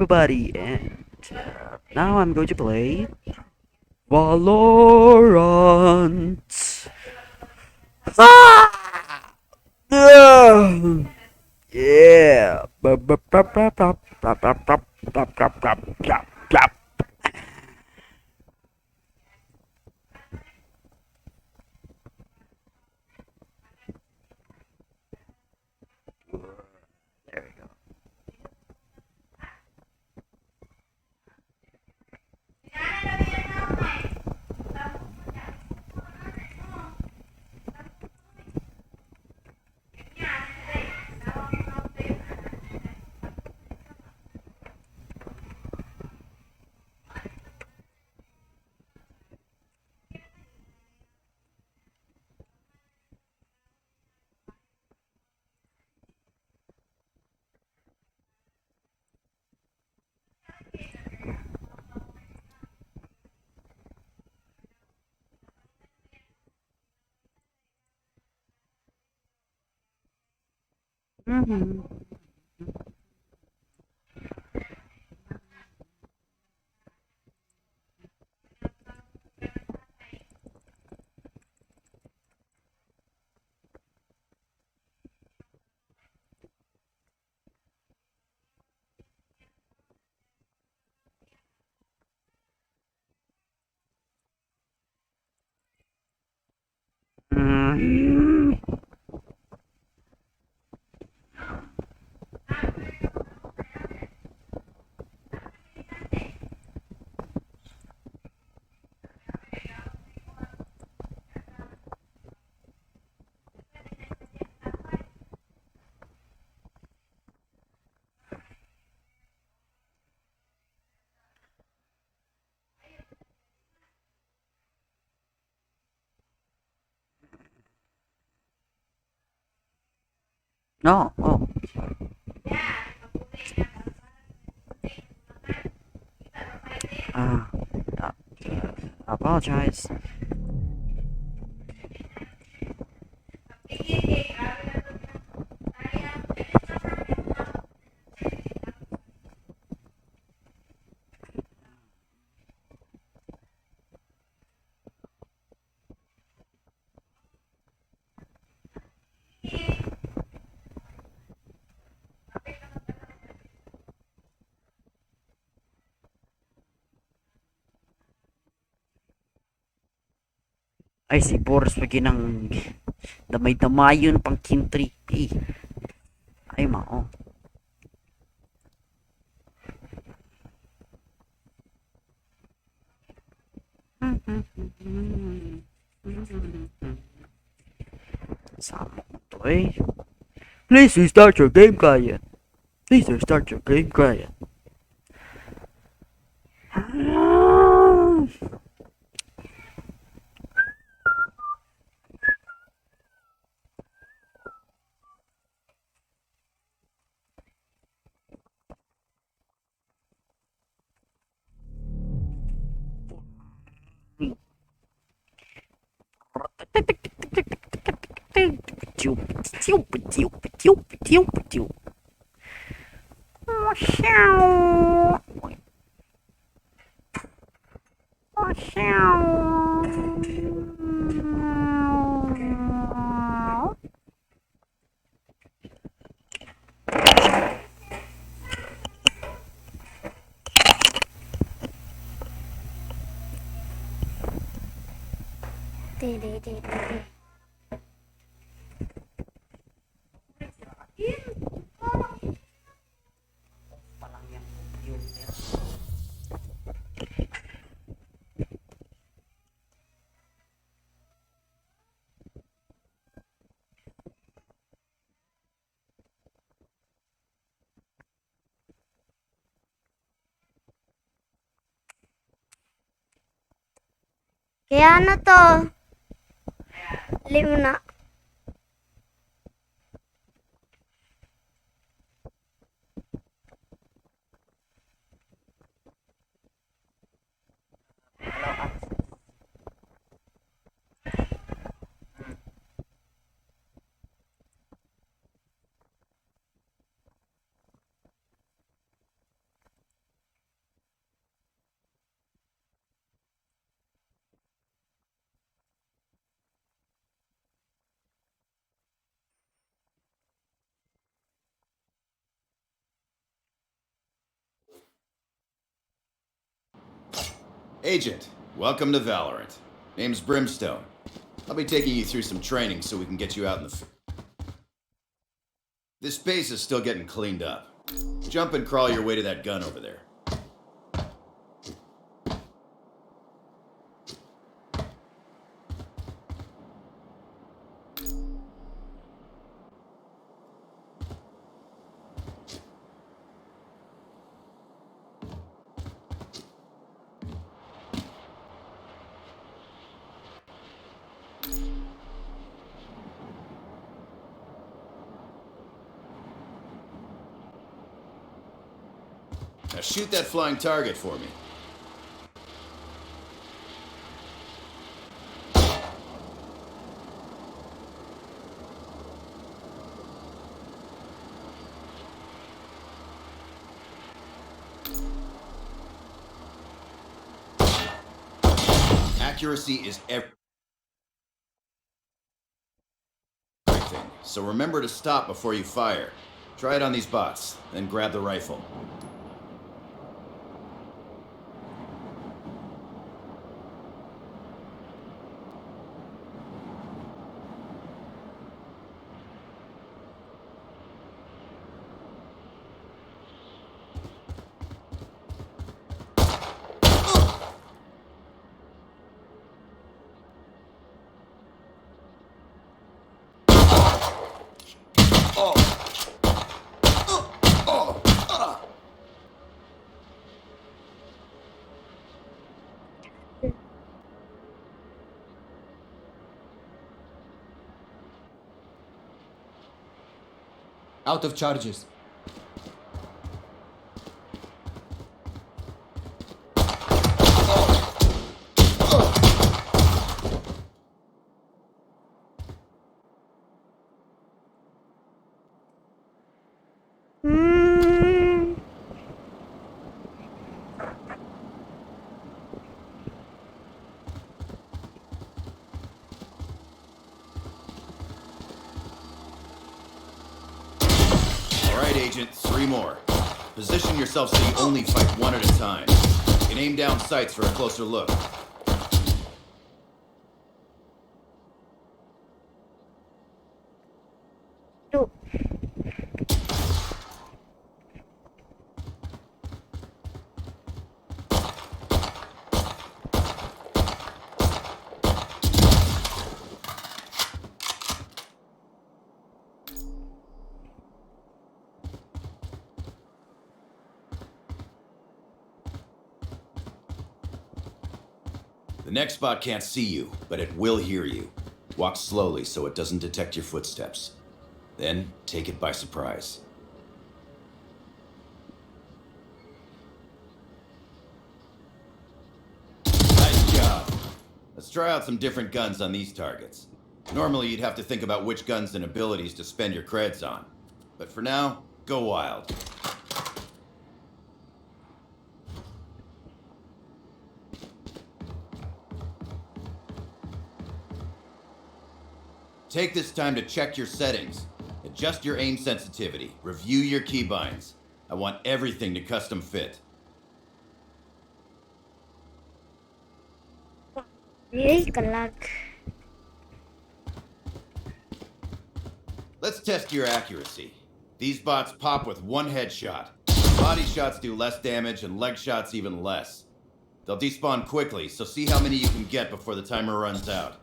Everybody, and now I'm going to play Valorant. Ah! Yeah. Yeah. Bup, bup, bup, bup, bup, bup, bup, bup, bup, bup, bup, bup, bup. There we go. Mhm. Mhm. No. Oh. Uh, uh, I apologize. Ay, si Boris lagi ng damay-damayon pang kintripi. Ay, mao. Sama ko to eh. Please restart your game, client. Please restart your game, client. Kaya ano to? Lima na. Agent, welcome to Valorant. Name's Brimstone. I'll be taking you through some training so we can get you out in the... This base is still getting cleaned up. Jump and crawl your way to that gun over there. Now shoot that flying target for me. Accuracy is everything, so remember to stop before you fire. Try it on these bots, then grab the rifle. Out of charges. Agent, 3 more. Position yourself so you only fight one at a time. You can aim down sights for a closer look. Two. The next bot can't see you, but it will hear you. Walk slowly so it doesn't detect your footsteps. Then, take it by surprise. Nice job. Let's try out some different guns on these targets. Normally, you'd have to think about which guns and abilities to spend your creds on. But for now, go wild. Take this time to check your settings. Adjust your aim sensitivity. Review your keybinds. I want everything to custom fit. Let's test your accuracy. These bots pop with one headshot. Body shots do less damage and leg shots even less. They'll despawn quickly, so see how many you can get before the timer runs out.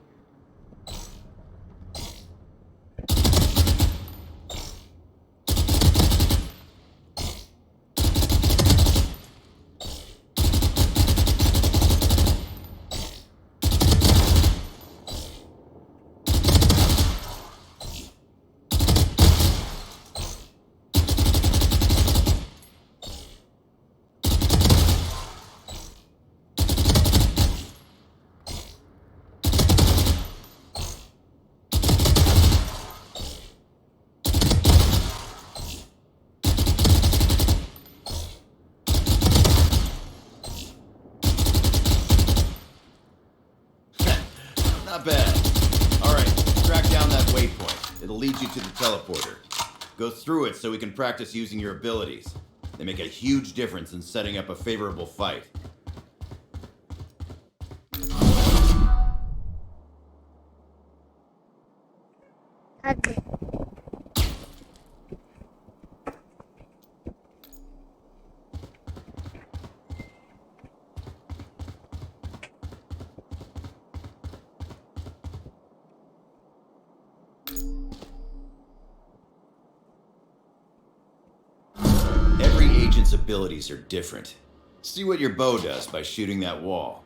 Not bad. Alright, track down that waypoint. It'll lead you to the teleporter. Go through it so we can practice using your abilities. They make a huge difference in setting up a favorable fight. Everyone's abilities are different. See what your bow does by shooting that wall.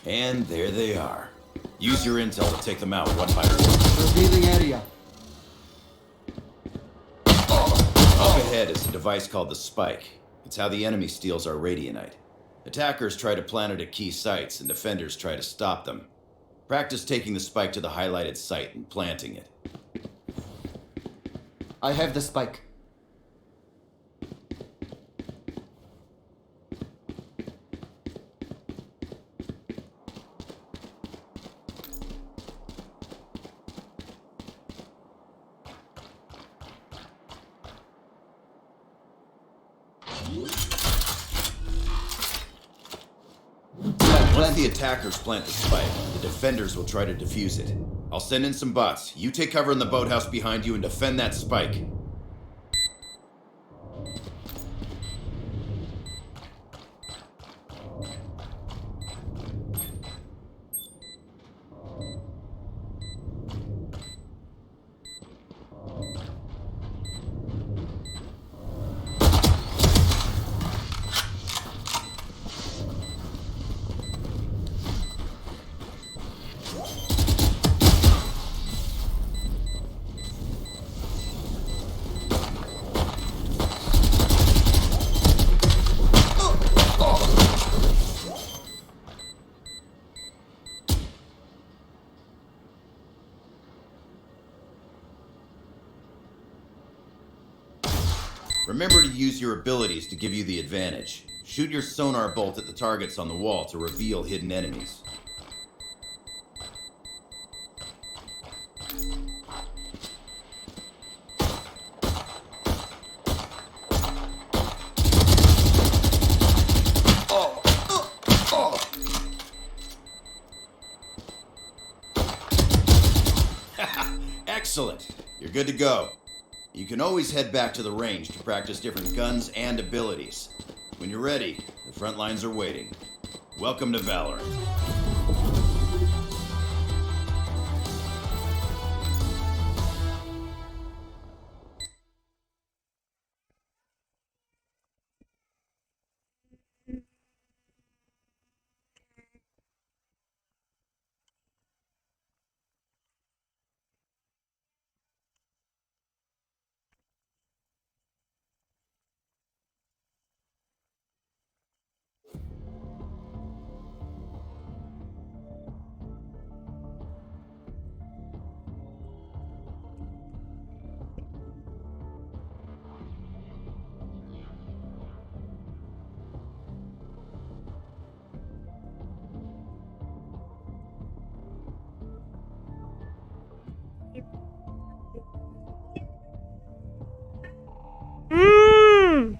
And there they are. Use your intel to take them out one by one. Revealing area. Up ahead is a device called the Spike. It's how the enemy steals our radionite. Attackers try to plant it at key sites, and defenders try to stop them. Practice taking the Spike to the highlighted site and planting it. I have the spike. Once the attackers plant the Spike, the defenders will try to defuse it. I'll send in some bots. You take cover in the boathouse behind you and defend that Spike. Remember to use your abilities to give you the advantage. Shoot your sonar bolt at the targets on the wall to reveal hidden enemies. Excellent. You're good to go. You can always head back to the range to practice different guns and abilities. When you're ready, the front lines are waiting. Welcome to Valorant. Mm.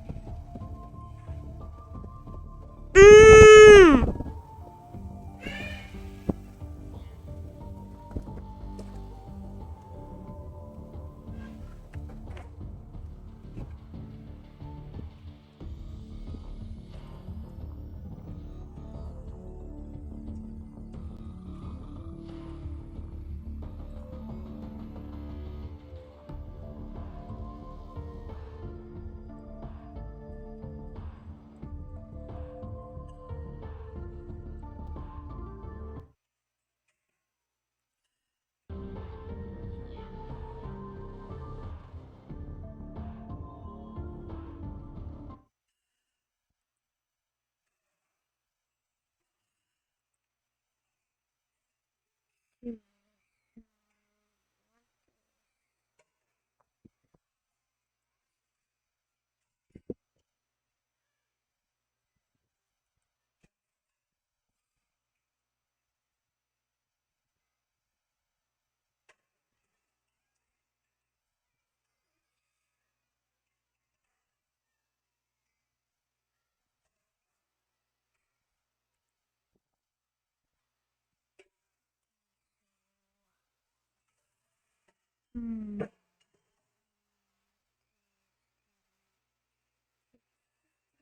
Mm.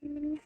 Mm.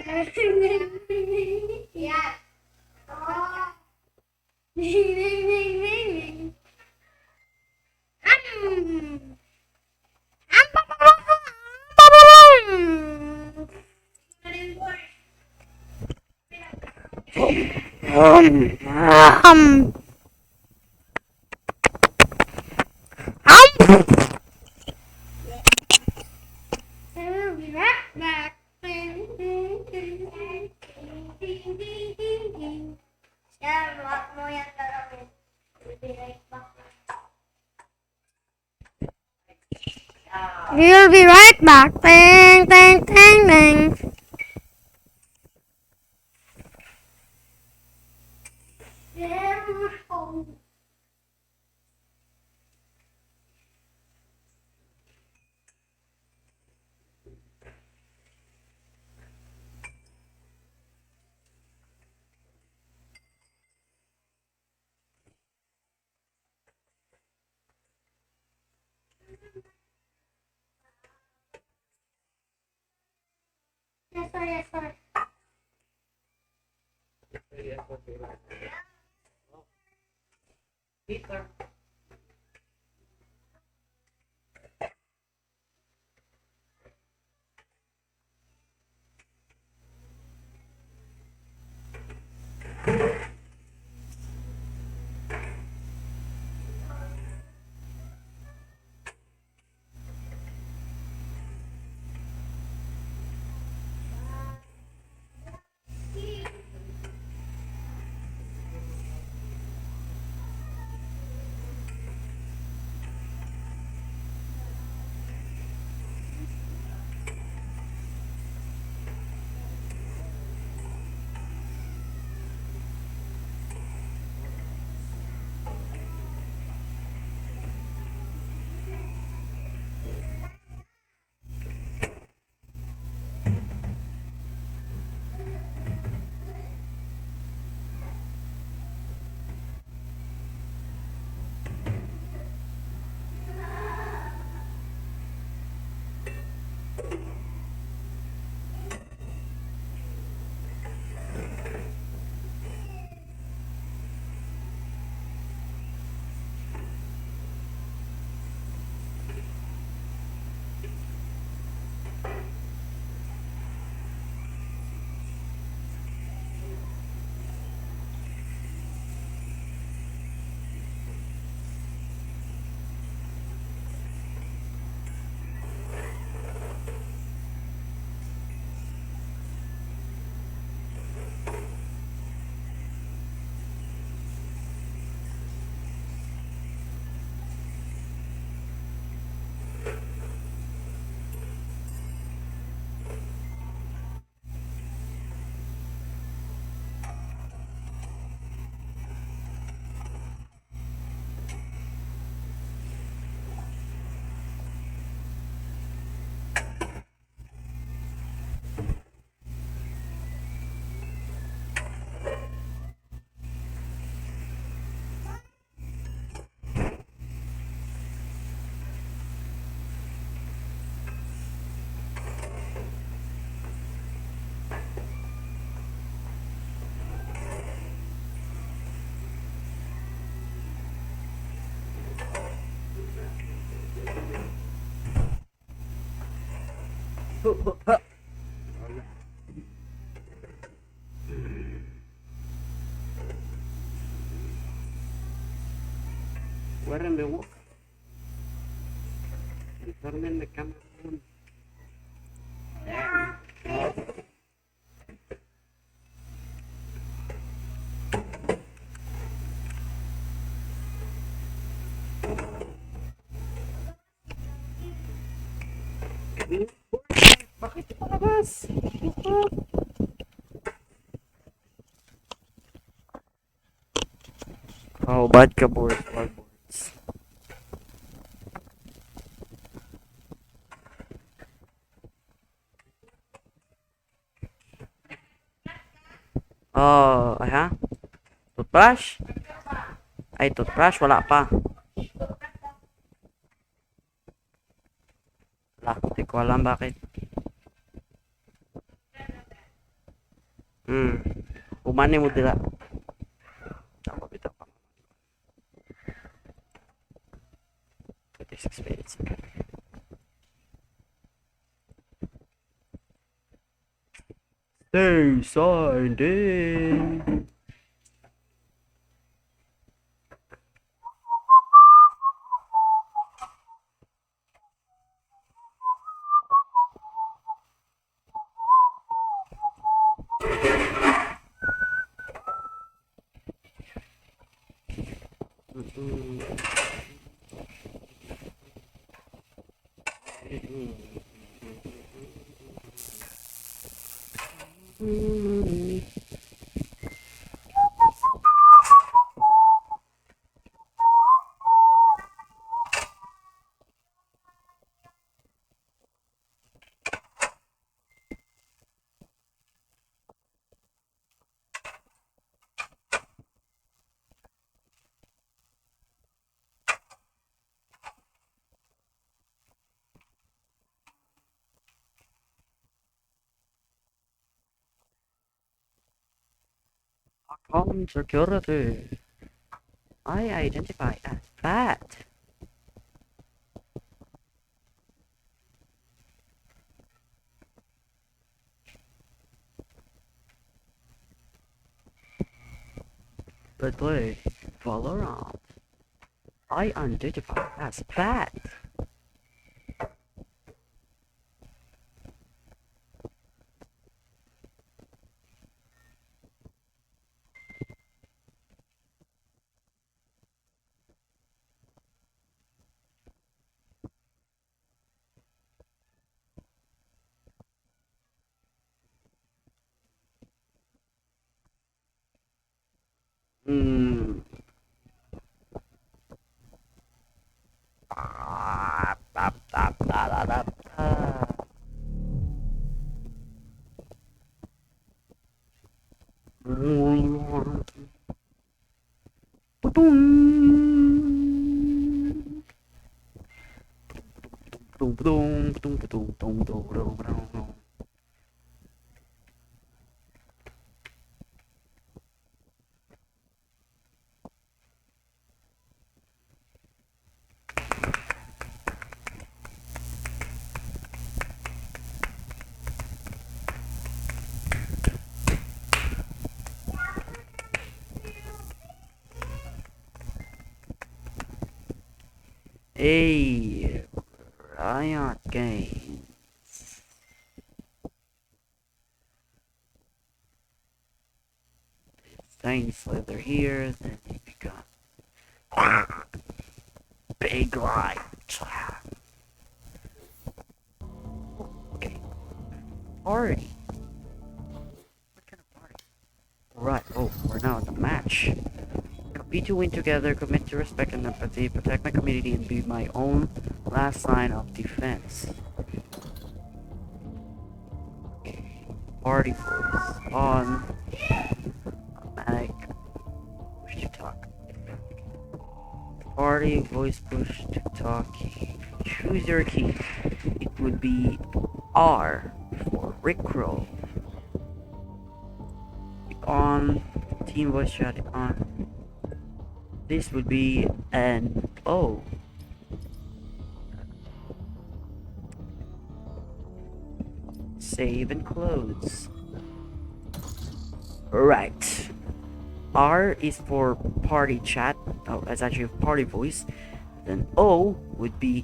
Yan. Oh. Yan, wag mo yan galawin. We'll be right back. We'll be right back. Ding, ding, ding, ding. Yan, oh. Yes, sir, yes, sir. ورم بوق انتر منك كمان bakit palabas? Oh, bad ka board. Oh, ay ha? Toothbrush? Ay, toothbrush? Wala pa. Wala, hindi ko alam bakit. Umani mo dila. Ako bitaw pa. 26 minutes. Stay signed in. Home security. I identify as bat. But play Valorant. I identify as bat. Hmm. Tap, tap, da, da, da, da. Ba-dum. Ba-dum, ba-dum, ba-dum, ba-dum, ba-dum, ba-dum, ba-dum, ba-dum. Hey, Riot Games. Tiny Slither here, then we got Big Light. Okay. Party. What kind of party? Right, oh, we're now at the match. Compete to win together, commit to respect and empathy, protect my community, and be my own last line of defense. Okay. Party voice on. Automatic. Push to talk. Party voice push to talk. Choose your key. It would be R for Rickroll. On. Team voice chat on. This would be an O. Save and close. Right. R is for party chat. Oh, that's actually party voice. Then O would be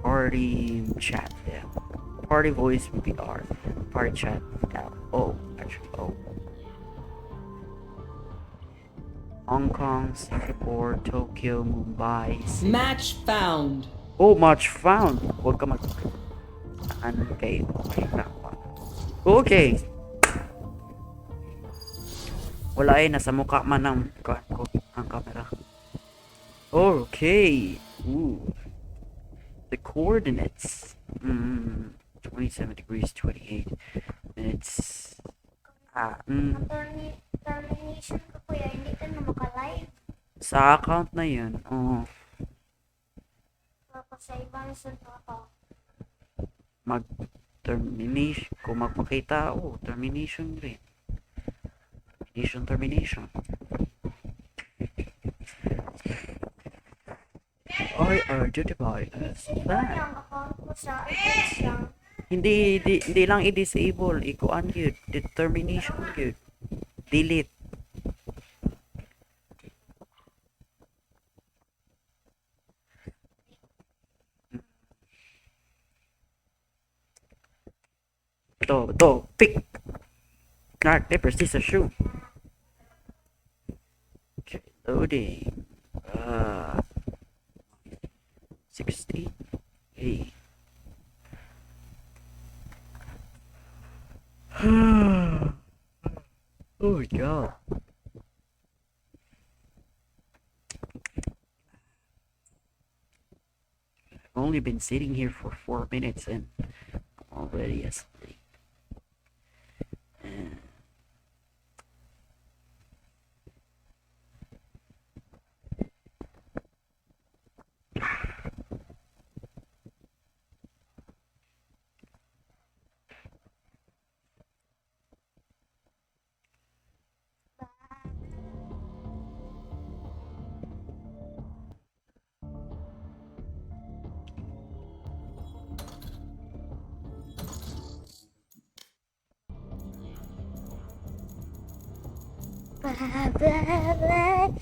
party chat. Yeah. Party voice would be R. Party chat L. O. Actually O. Hong Kong, Singapore, Tokyo, Mumbai. Sydney. Match found. Oh, match found. Huwag ka mag... Okay. Okay. Wala eh, nasa mukha man ang camera. Okay. Ooh. The coordinates. 27 degrees, 28 minutes. Termination ko kuya, hindi ka na maka-live. Sa account na yun. Oo. Tapos sa ibang sun ako. Termination. Kung magpakita ako, termination rin. Termination. I identify as that. Yung account ko sa X lang. Hindi lang i-disable. Ikuan yun. Determination yun. Delete. To, pick. Rock, paper, scissors, shoe. Okay, loading. 68. Oh my god. I've only been sitting here for 4 minutes and I'm already asleep.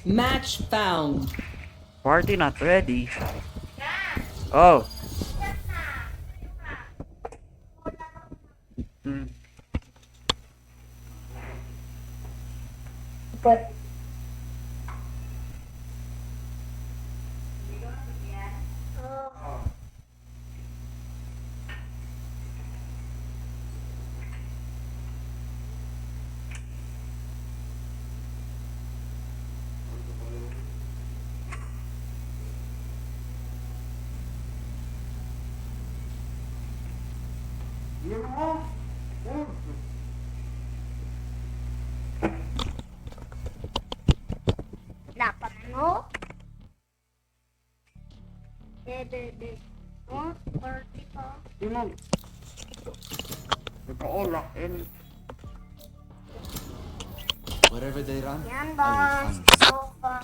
Match found. Party not ready. Oh. Hmm. But dapat ano? Dede. Oh, 40 pa. Wherever they run, Yan I will ba? find them. Sofa.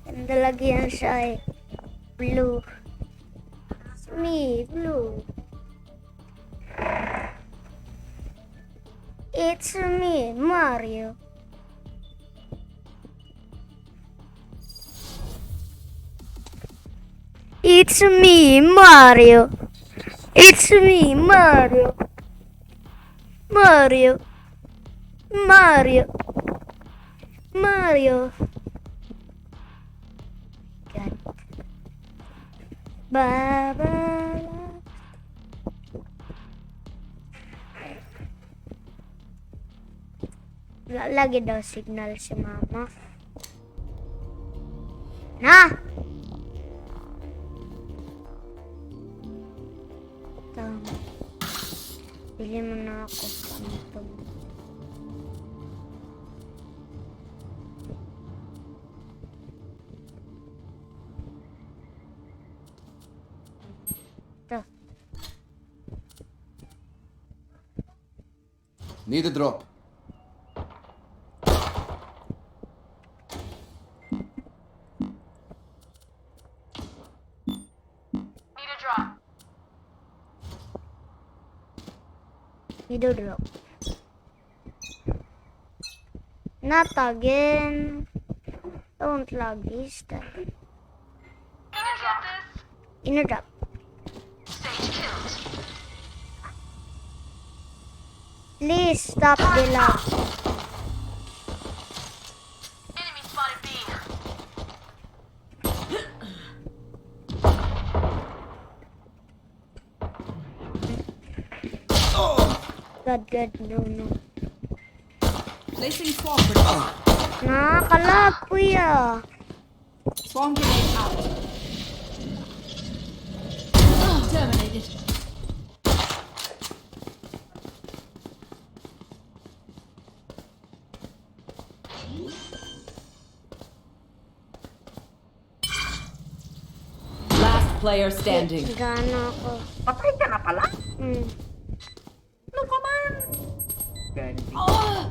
Ganda lagi yan siya eh. Blue. It's me, blue. It's me, Mario. It's me, Mario. It's me, Mario. Mario. Mario. Mario. God. Baba. Lagi daw signal si mama. Na! Tama. Bili mo na ako. Ito. Ito. Need a drop. Video drop. Not again. Don't lag this time. Inner drop. Please stop the lag. God, no. Placing swarm grenade. Nakakalag, kuya. Swarm grenade out. Terminated. Last player standing. Gana ako. Patay ka na pala? Hmm. Anything? Oh!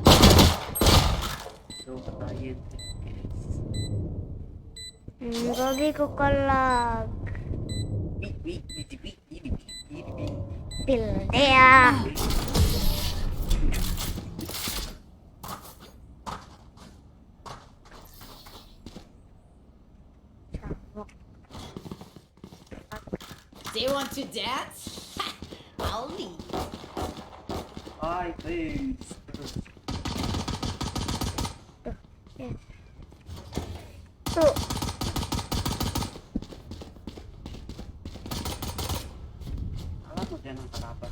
So, patayin. Gagi ko kalag. Beep, beep, beep, beep, beep, beep, beep, beep. Pildea. They want to dance? Ha! I'll leave. Hi, please. So, Alam mo dyan ang kalaban.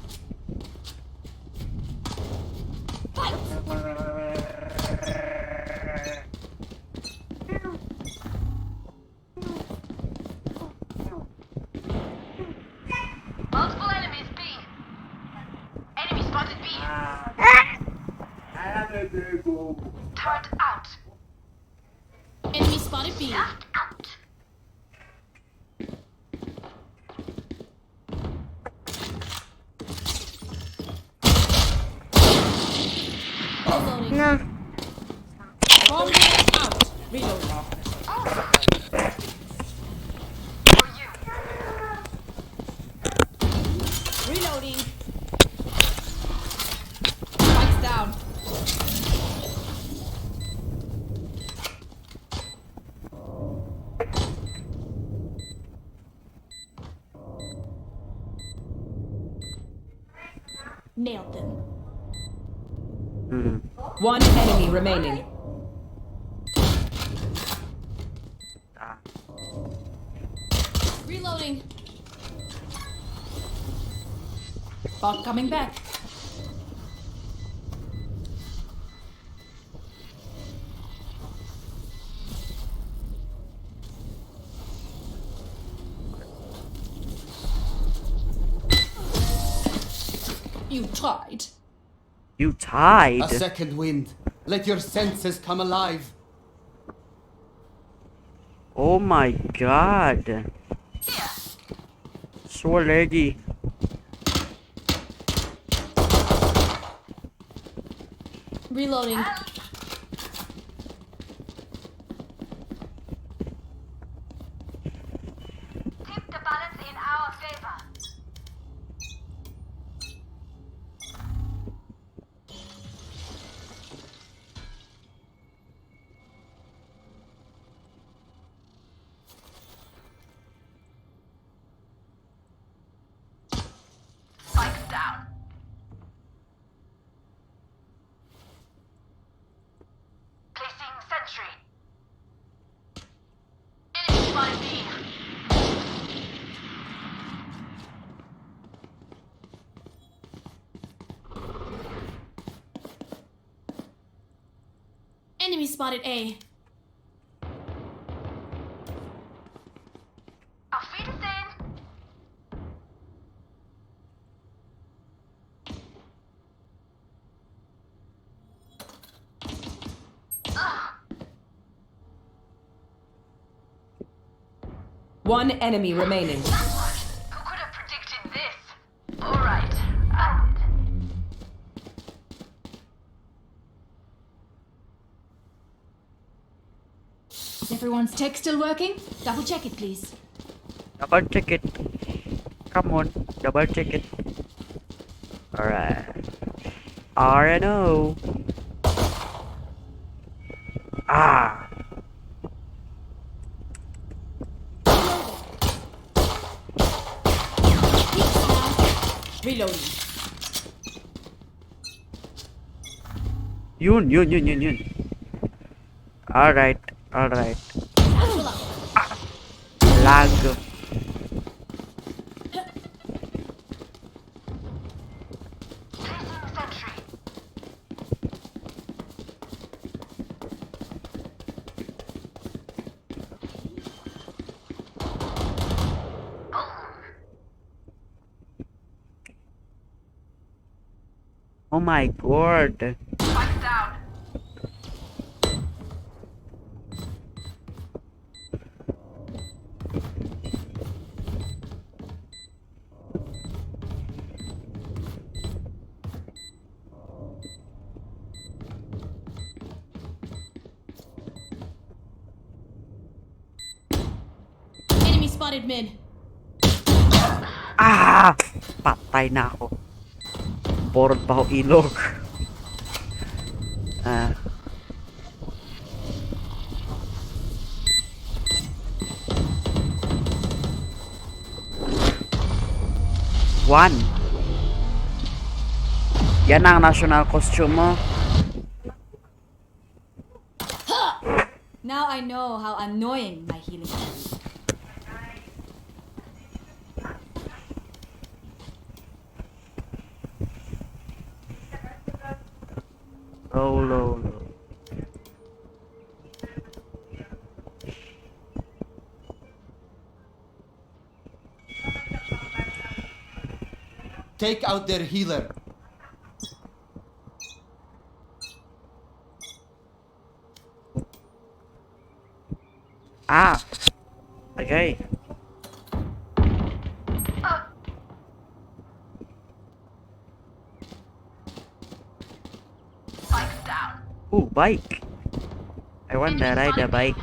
Multiple enemies B. Enemy spotted B. Turret out. Enemy spotted B. Just out. Reloading. na. Bomb grenade out. Reloading. For you. Reloading. Spikes down. Nailed them. Hmm. One enemy remaining. Ah. Reloading. Bot coming back. You tried. You tied. A second wind. Let your senses come alive. Oh my god. So laggy. Reloading. Tip the balance in our favor. Spikes down. Placing sentry. Enemy spotted B. Enemy spotted A. Auf Wiedersehen. One enemy remaining. Who could have predicted this? All right, I did. Is everyone's tech still working? Double check it, please. Double check it. Come on, double check it. Alright. RNO. Ah. Reloading. Yun. Alright. Satchel out. Lag. Placing sentry. Oh my god. Spikes down. spotted mid. Ah! Patay na ako. Borod pa ako ilog. Ah. One. Yan ang national costume mo. Now I know how annoying my healing is. Low. Take out their healer. Ah. Okay. Spikes down. Ooh, bike. I want to ride a bike.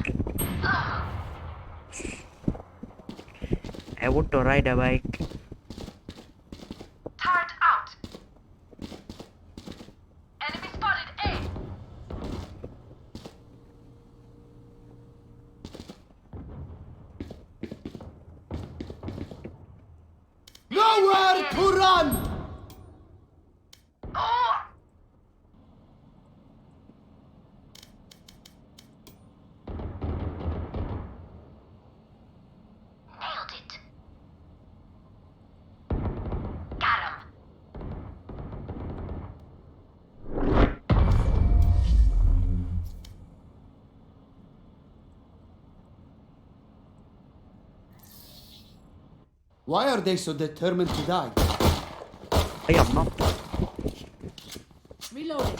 I want to ride a bike. Turret out. Enemy spotted A. Nowhere to run! Oh! Nailed it. Got him. Why are they so determined to die? I am not. Reloading.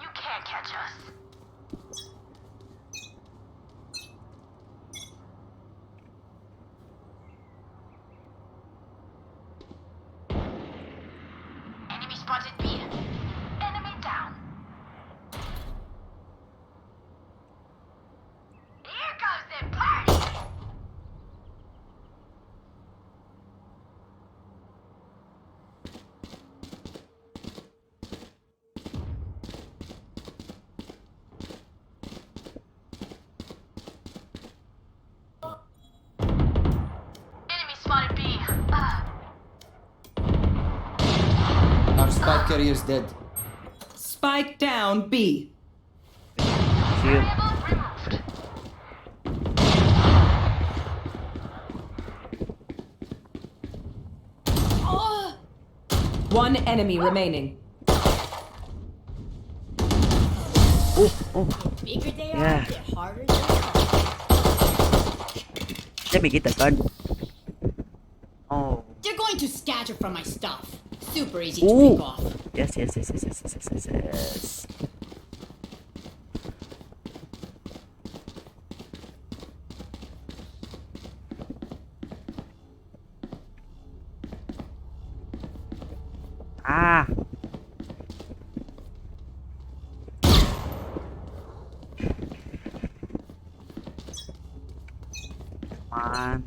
You can't catch us. Enemy spotted B. Enemy down. Here goes the party. Enemy spotted B. Our spike carrier's dead. Spike down B. See you. Variable removed. One enemy remaining. Bigger they Yeah. are, the harder they are. Let me get the gun. Oh. They're going to scatter from my stuff. Super easy to Ooh. pick off. Yes. Ah. Come on.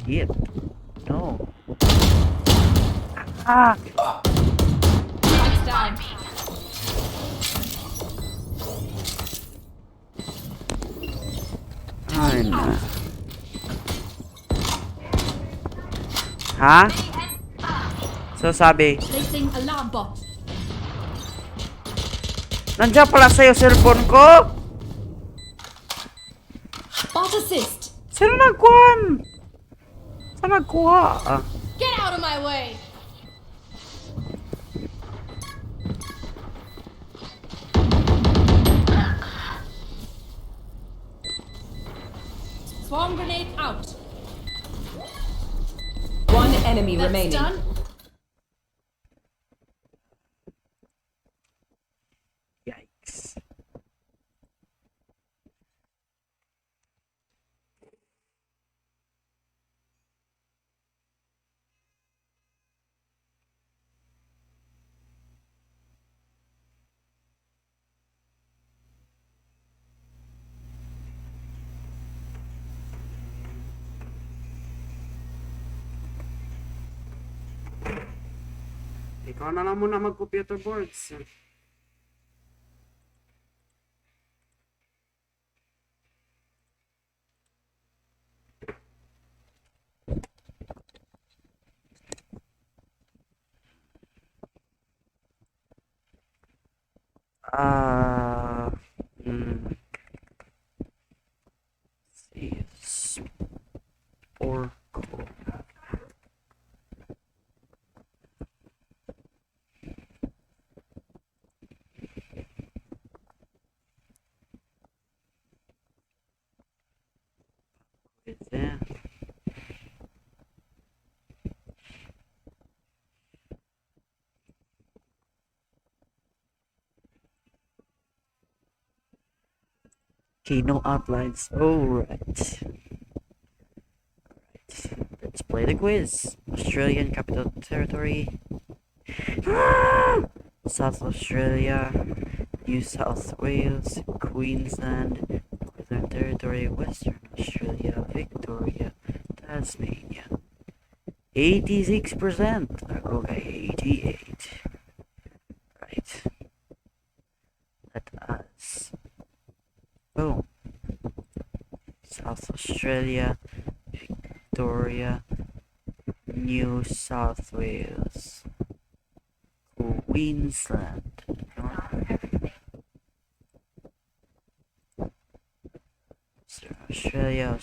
Shit. No. Ah. Spikes down. Ay, na. Ha? So sabi, Placing alarm bot. nandiyan pala sa'yo cellphone ko? Bot assist. Sino nagkuhan? Saan nagkuha? Ah. Get out of my way. Swarm grenade out. enemy That's remaining. done. Yikes. Ikaw na lang muna mag-computer boards. Uh, hmm. Let's see. Oracle. Is that? Okay, no outlines. Alright. Let's play the quiz. Australian Capital Territory. South Australia. New South Wales. Queensland. Northern Territory. Western Australia. Victoria. Tasmania. 86%. Okay, 88. Right. Let us. Boom. South Australia. Victoria. New South Wales. Queensland. Australia.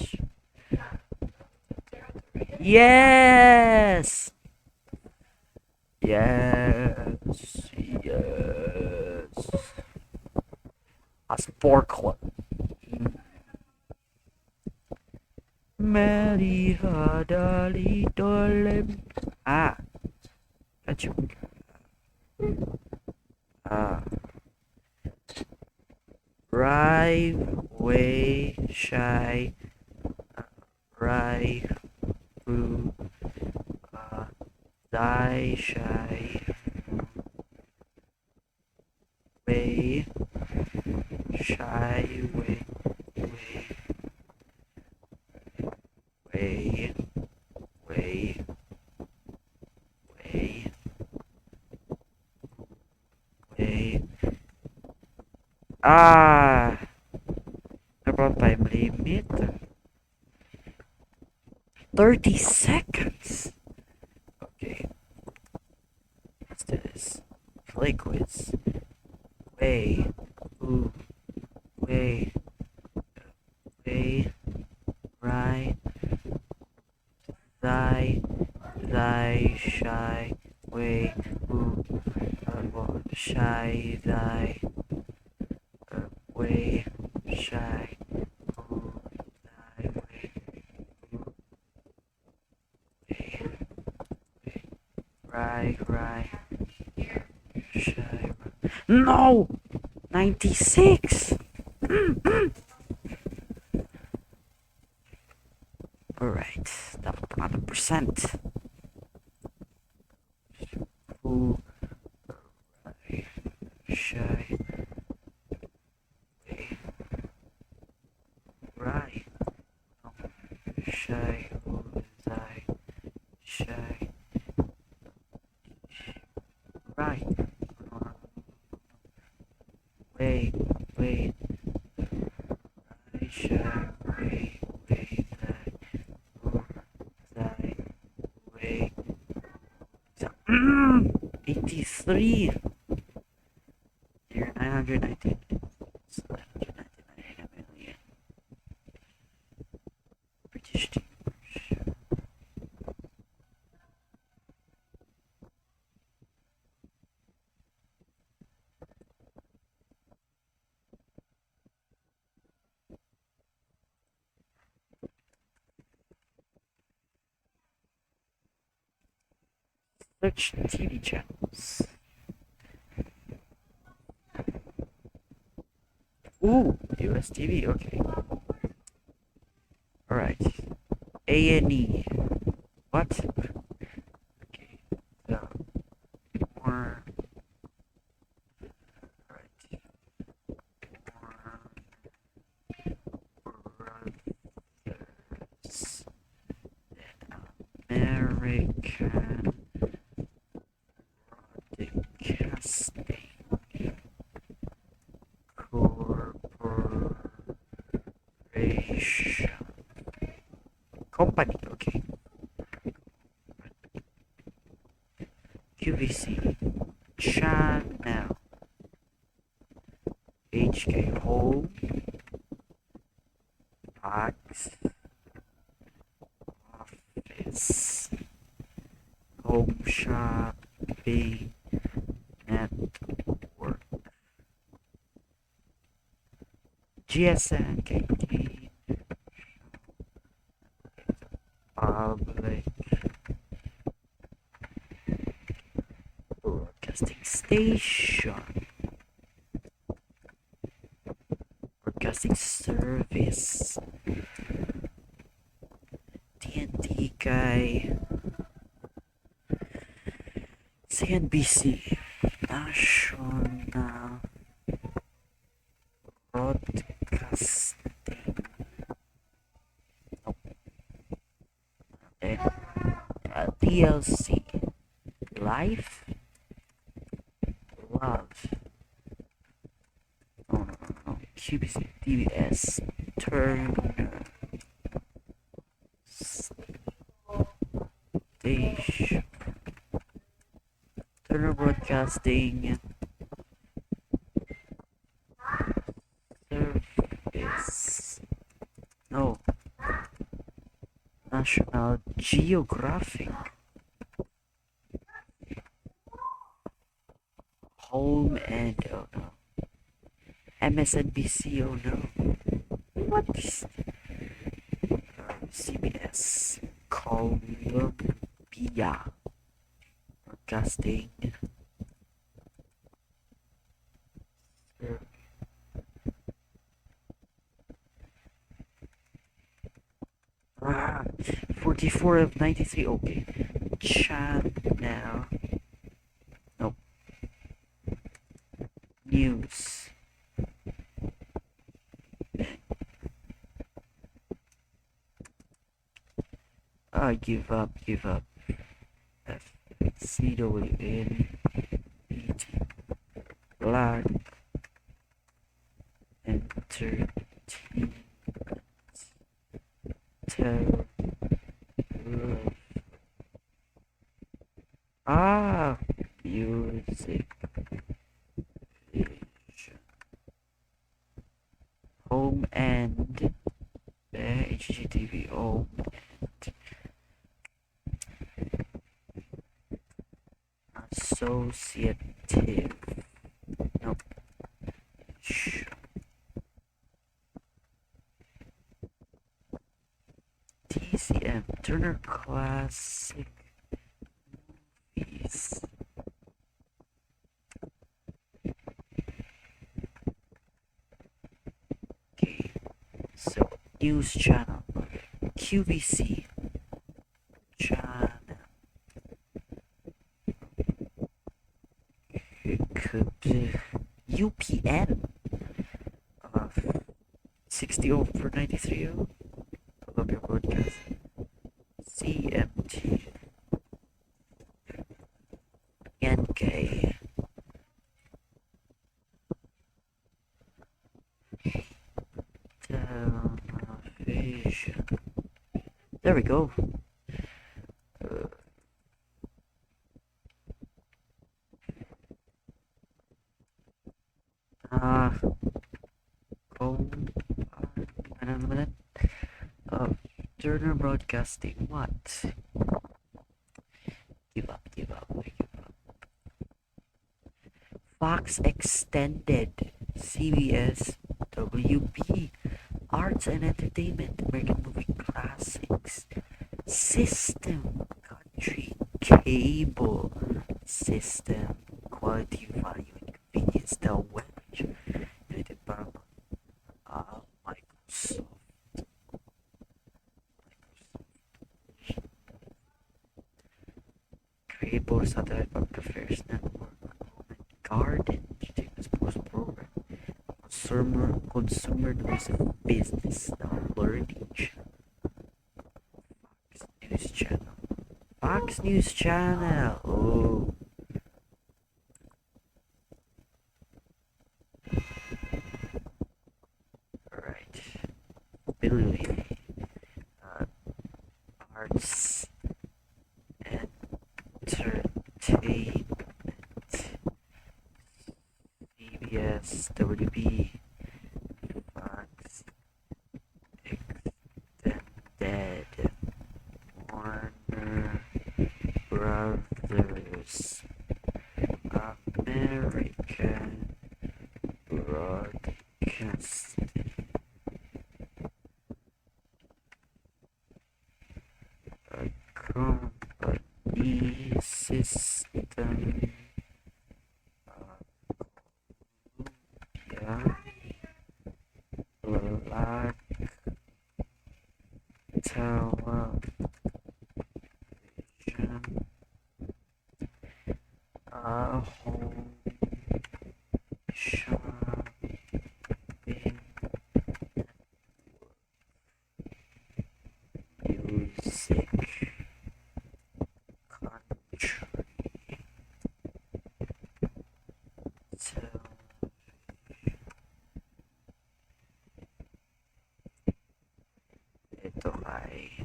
Yes! Yes! Yes! That's Portland. Mary Hadali Dolem. Ah, got you. Ah. Right way shy. Right who die shy. Way shy way way way way way. Ah, about time limit. 30 seconds. Okay, let's do this. Play quiz. Way, ooh, way, way, right, thy, shy, way, ooh, shy, thy, way, shy, ooh, thy, way, right, shy, no! 96! Alright, that was another percent. Ooh, shy, right, shy, thy, shy, right, wait, shy, wait, thy, wait, 83. You're 919. It's 999 million. British Teamers. Search TV channels. Ooh, US TV, okay. Alright. A&E. What? Okay. So, more. Alright. Brothers. American Broadcasting Corporation Company, okay. QVC Channel HK Home Fax Office Home Shopping Network GSN KT Public Broadcasting Station Broadcasting Service TNT guy CNBC National Broadcasting DLC Life Love QBC TBS Turner Station Turner Broadcasting Service no National Geographic Home and oh no MSNBC oh no what is CBS Columbia Broadcasting ah, 44 of 93 okay channel nope news I give up FCWN Black Entertainment Music Vision Home and HGTV Home and Associative nope TCM Turner Classic Movies okay so news channel QVC channel could UPN of 60 over 93 Columbia Broadcast CMT NK television there we go Turner Broadcasting what give up Fox Extended CBS WB Arts and Entertainment American Movie Classics System Country cable system, quality, value, and convenience. The wedge created by Microsoft. Cable satellite broadcast network, Garden, sports program, consumer news and business, the learning channel, Fox News Channel. Oh. Alright. Billy. Arts. Entertainment. CBS. WB. Fox. Extended. Warner Brothers. American Broadcasting. A company system. Yeah. Black television. Home shopping music country ito ay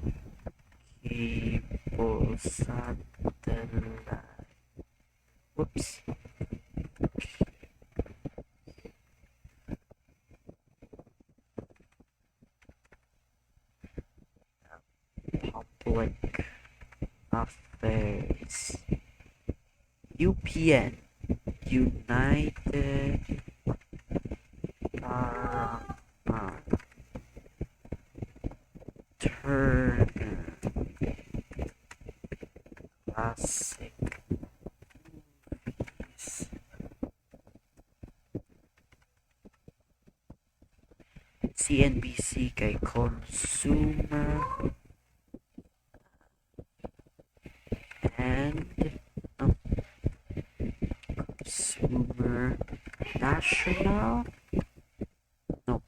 cable satellite. Whoops. Public Affairs. UPN. United Paramount. Turner. Classic movies. CNBC kay Consumer and Consumer National. Nope.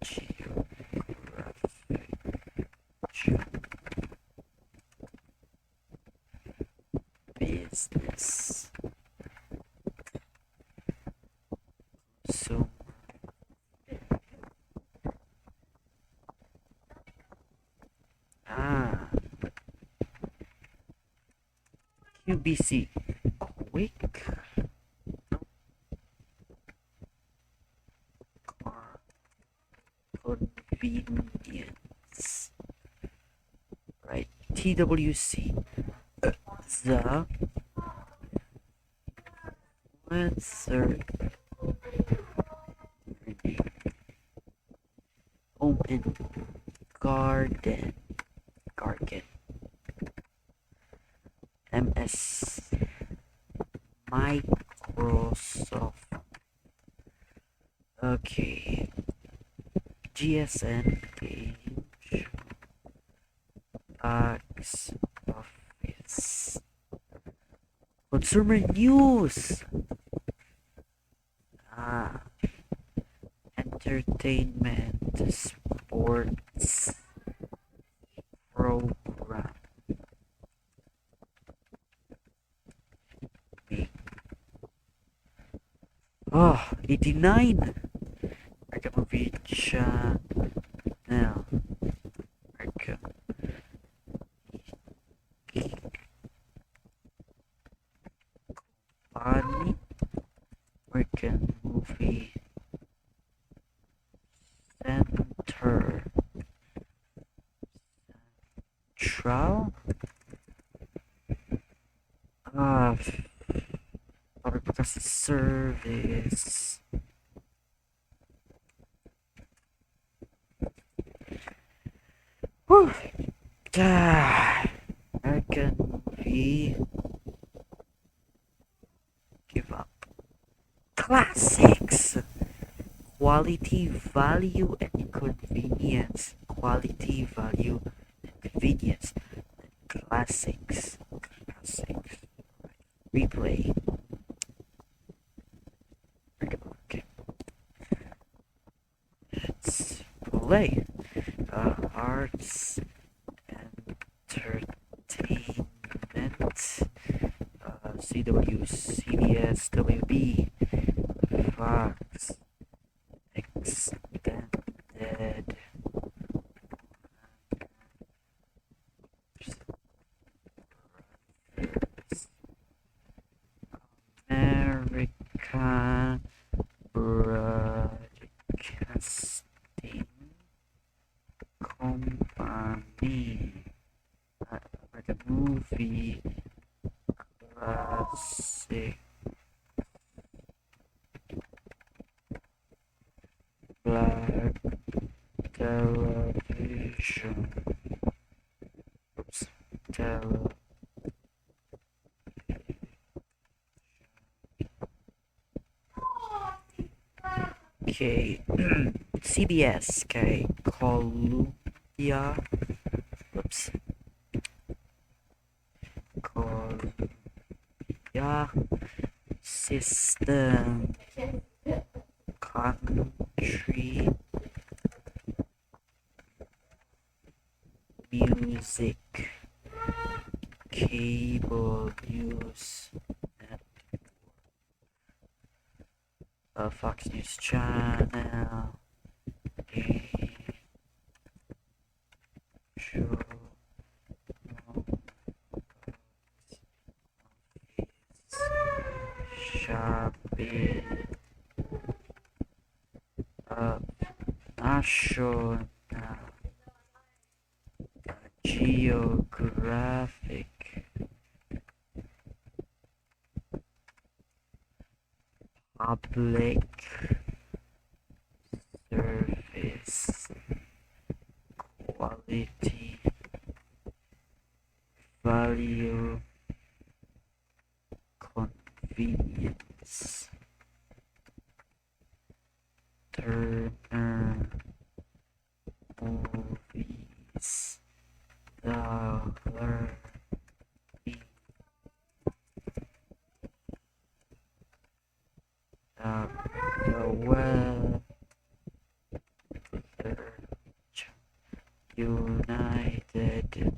Geographic. Business. Consumer. QBC. Quick. Convenience. Right. TWC. The weather. Home and garden. MS Microsoft. Okay. GSN page. Box office. Consumer news. Entertainment, sports program. Oh, 89. I can reach now. I can Company. American Movie Center. Central. Public Broadcasting Service. Whew. American We give up. Classics. Quality, value, and convenience. Quality, value, and convenience. Classics. Classics. Replay. Okay. Let's play. Arts, entertainment. CW, CBS, WB, Fox, Extended. American Broadcasting Company. Like a movie classic. Black television. Oops. Okay. CBS. Okay. Columbia. Oops. Columbia System. Country music. Cable news. Fox News Channel. Show. Shopping. National Geographic. Public service. Quality. Value. Convenience. Turner Movies. Dollar. The web. United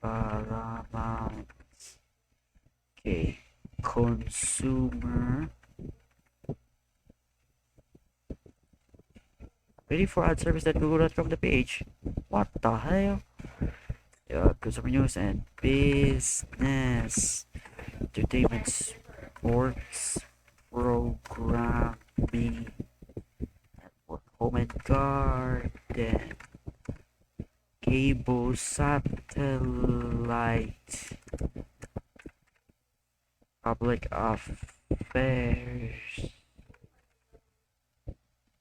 Paramount. Okay. Consumer. Ready for ad service at google.com the page. What the hell? Consumer news and business. Entertainment, sports, programming, home and garden. Cable satellite. Public affairs.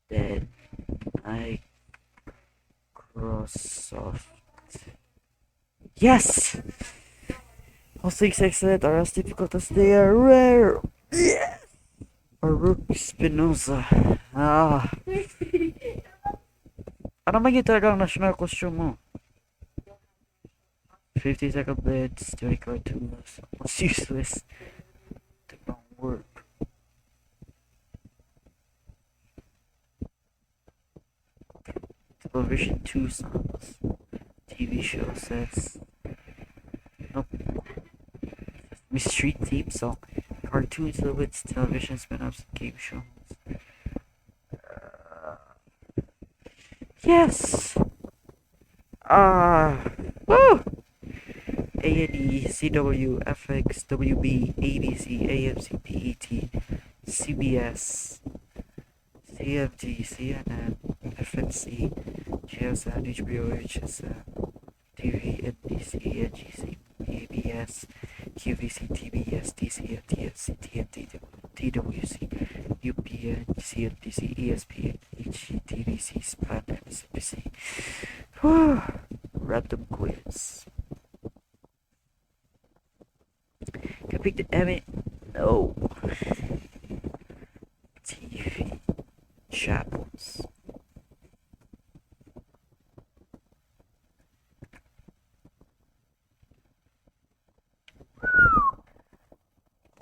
Then Microsoft. Yes! All things excellent are as difficult as they are rare. Yes! Baruch Spinoza. Ano man yung talagang national costume mo? 50-second blitz, 20 cartoons, almost useless. It don't work. Television 2 songs. TV show sets. Nope. Mystery theme song. Cartoons, with television spin-offs, game shows. Yes! Woo! A&E, CW, FX, WB, ABC, AMC, BET, CBS, CMT, CNN, FNC, GSN, HBO, HSN, TV, NBC, NGC, ABS, QVC, TBS, TCM, TNC, TNT, TWC, UPN, CNBC, ESPN, HGTVC, SPAN, SBC. Random quiz. pick the enemy. No. TV. Chapels.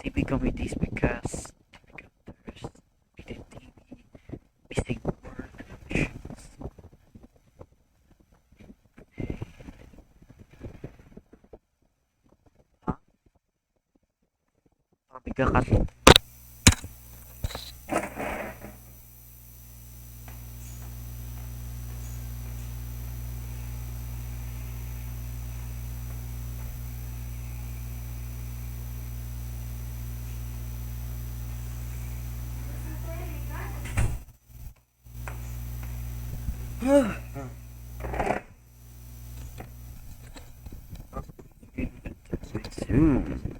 They become with these because there's the TV missing word connections. Huh? Bigakat. Soon.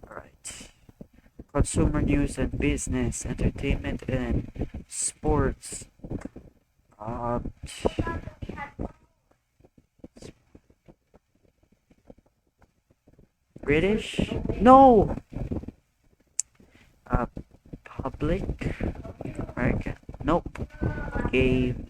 Alright. Consumer news and business, entertainment and sports. British? No! Public? American? Nope. Game.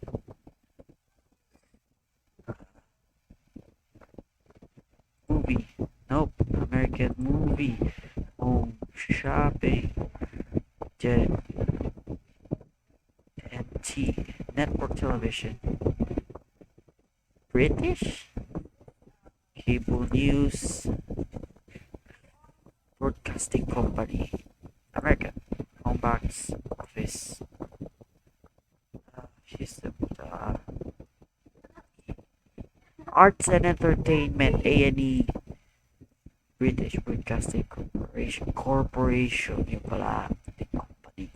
Movie. Nope. American movie. Home shopping. Jet. MT. Network television. British? Cable news. Broadcasting company. American. Home box office. System. Arts and entertainment. A&E. British Broadcasting Corporation. Yung pala. The company.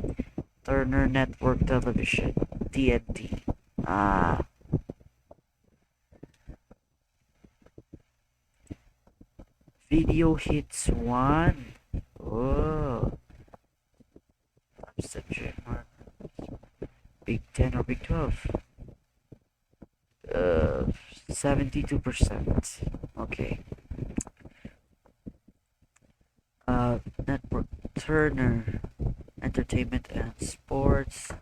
Turner Network Television. TNT. Video Hits 1. Oh. Subject mark. Big 10 or Big 12. 72%. Okay. Network Turner Entertainment and Sports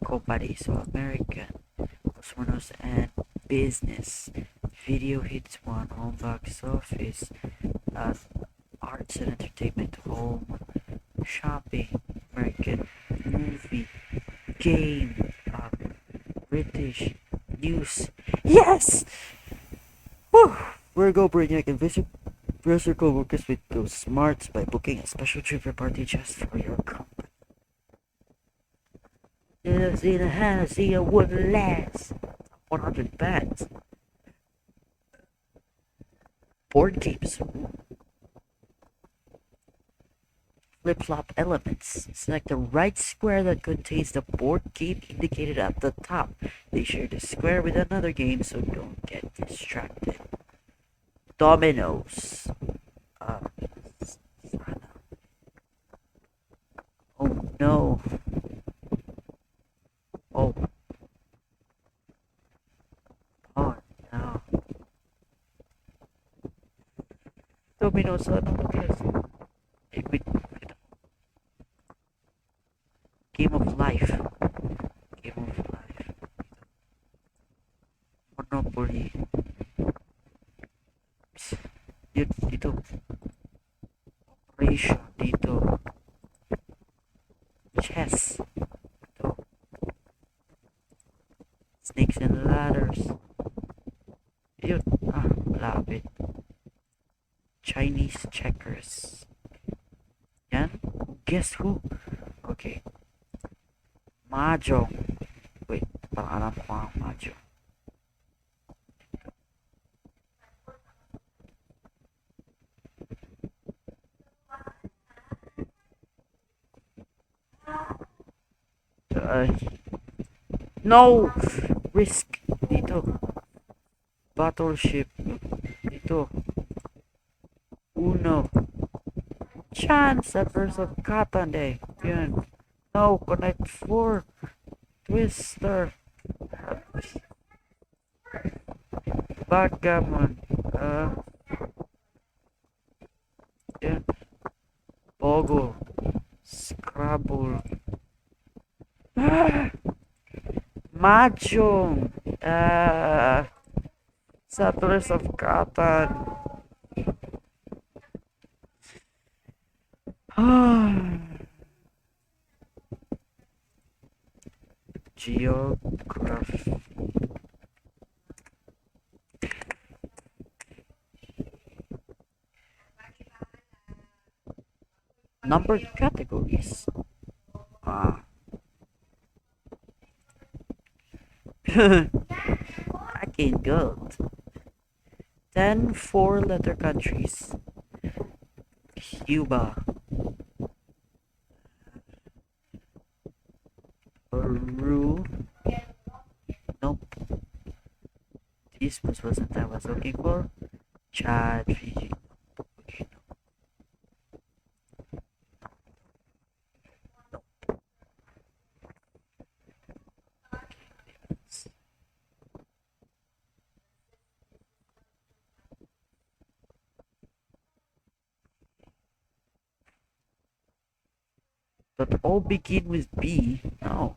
Company. So American. Consumer news and business. Video Hits 1. Home box office. Arts and entertainment. Home shopping. American movie. Game. British news. Yes! Whew! Virgo Brainiac and visit your co-workers with those smarts by booking a special trivia party just for your company. Just in a house, see a wouldn't last. 100 bats. Board games. Flip-flop elements. Select the right square that contains the board game indicated at the top. They share the square with another game, so don't get distracted. Dominoes. Oh no. Oh. Oh no. Dominoes, Game of life. Game of life. Monopoly. Dito. Operation. Dito. Chess. Dito. Snakes and ladders. Yun. Malapit. Chinese checkers. Yan? Guess who? Okay. Mahjong. Wait, parang alam ko ang Mahjong. No! Risk. Dito. Battleship. Dito. Uno. Chance. Settlers of Catan eh. Yun. No, Connect 4. Twister. Backgammon. Yeah. Bogo. Scrabble. Mahjong. Settlers of Catan. Geography. Numbered categories. I gained gold. 10 4-letter countries. Cuba. Peru. Nope. This wasn't I was looking for. Chad, Fiji. But all begin with B. No.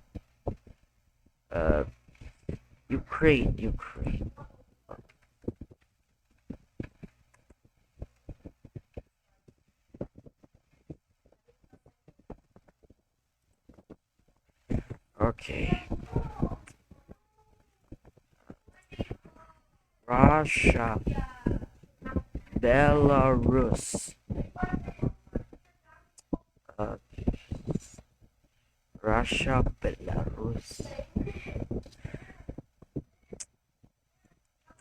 Ukraine. Okay. Russia. Belarus. Russia, Belarus.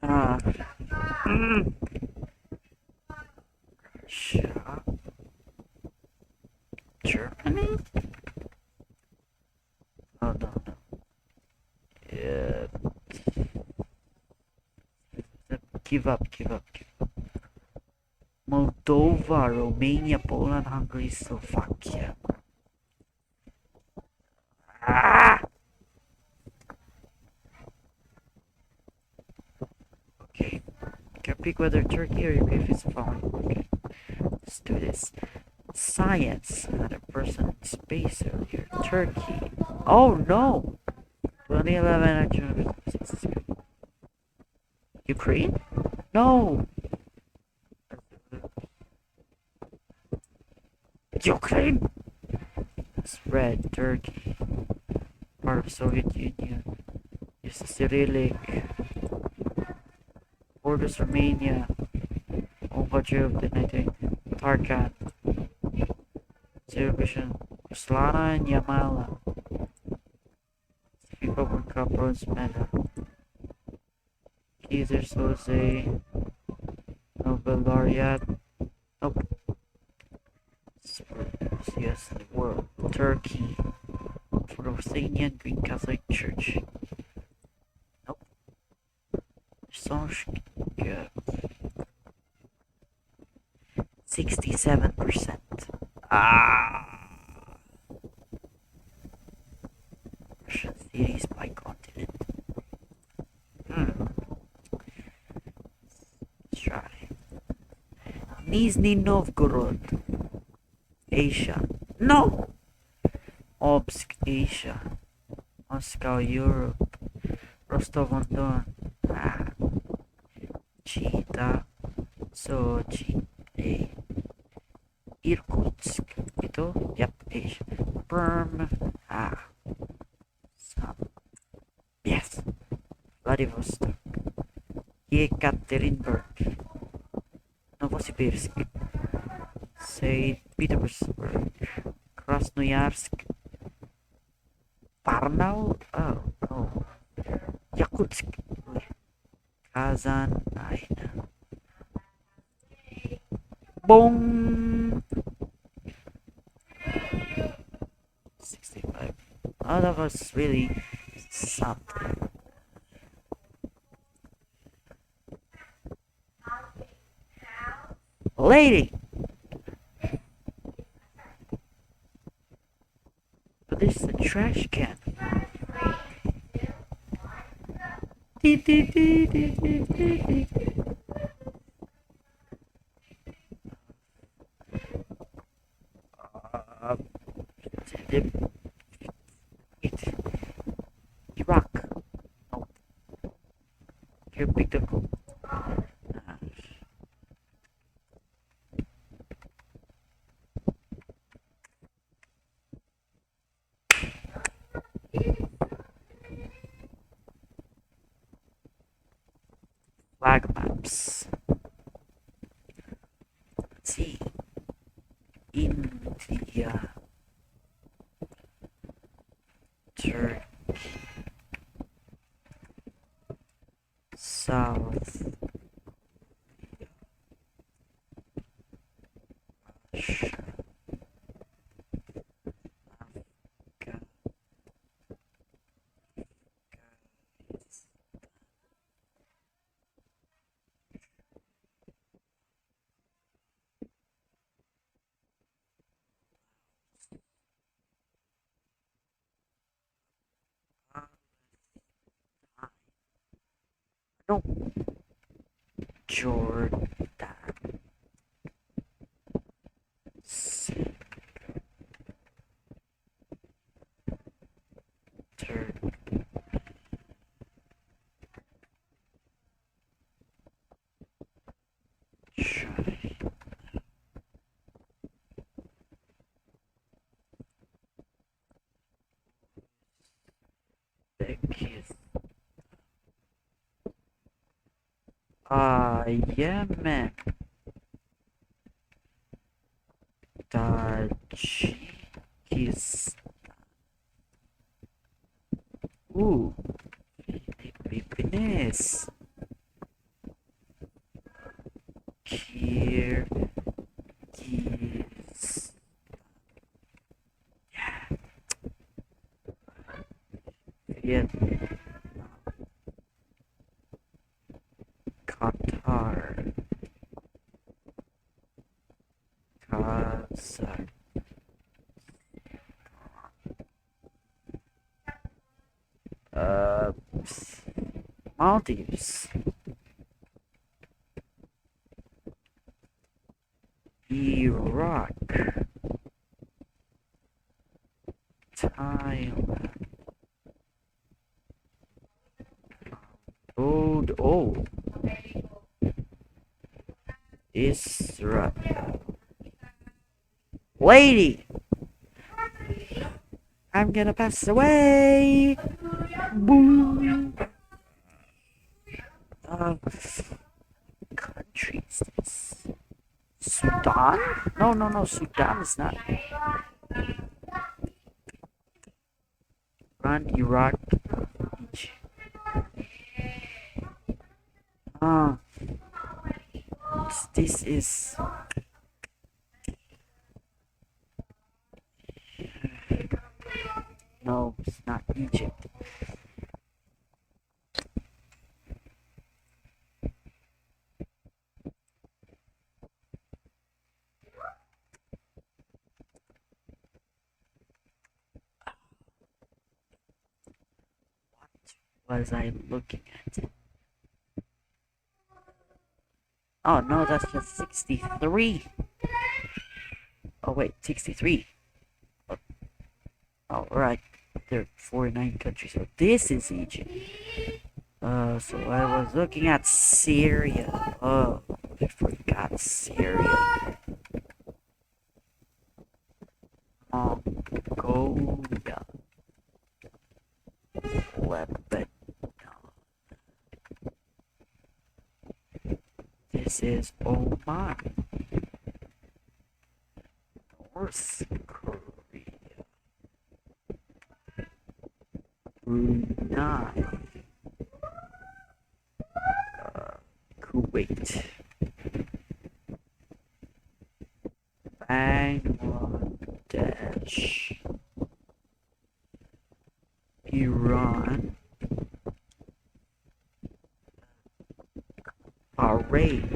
Russia. Germany? Oh, no. Yeah. Give up. Moldova, Romania, Poland, Hungary, Slovakia. Okay. Can pick whether Turkey or if it's found. Okay. Let's do this. Science. Had a person in space earlier. Turkey. Oh no! 2011 actually. Ukraine? No! Ukraine! Spread Turkey. Part of Soviet Union. Use the Cyrillic. Borders Romania. Home country of the 19th. Tarkat. Azerbaijan. Slana and Yamala. FIFA World Cup bronze medal. Kaiser Soze. Nobel laureate. Nope. Yes, the world. Turkey. For the Ruthenian Greek Catholic Church. Nope. Sonshka. 67%. Russian cities by continent. Let's try. Nizhny Novgorod. Asia. No! Obsk, Asia. Moscow, Europe. Rostov-on-Don. Chita. Sochi. Irkutsk. Ito? Yep, Asia. Perm. Some. Yes. Vladivostok. Yekaterinburg. Novosibirsk. St. Petersburg. Krasnoyarsk. Parnal? Oh, no. Yakutsk. Kazan. Boom! 65. Oh, that was really something. Lady! But this is a trash can. Wait, Iraq. No, you picked up. Flag maps. Let's see. India. Turkey. South. Russia. Africa. No, Jordan. Turkey. China. Uzbekistan. Yemen. Tajikistan. Ooh, Philippines. Kyrgyz. Vietnam. Qatar. Kazakhstan. Maldives. Iraq. Thailand. Oh, Israel. Lady, I'm gonna pass away. Boom. Country is this? Sudan? No, Sudan is not. Iran, Iraq, Egypt. This is. No, it's not Egypt. What was I looking at? Oh no, that's just 63. Oh wait, 63. Oh, right. There are 49 countries. So this is Egypt. So I was looking at Syria. Oh, I forgot Syria. Mongolia. Lebanon. This is Oman. North Korea. Brunei. Kuwait. Bangladesh. Iran. Bahrain.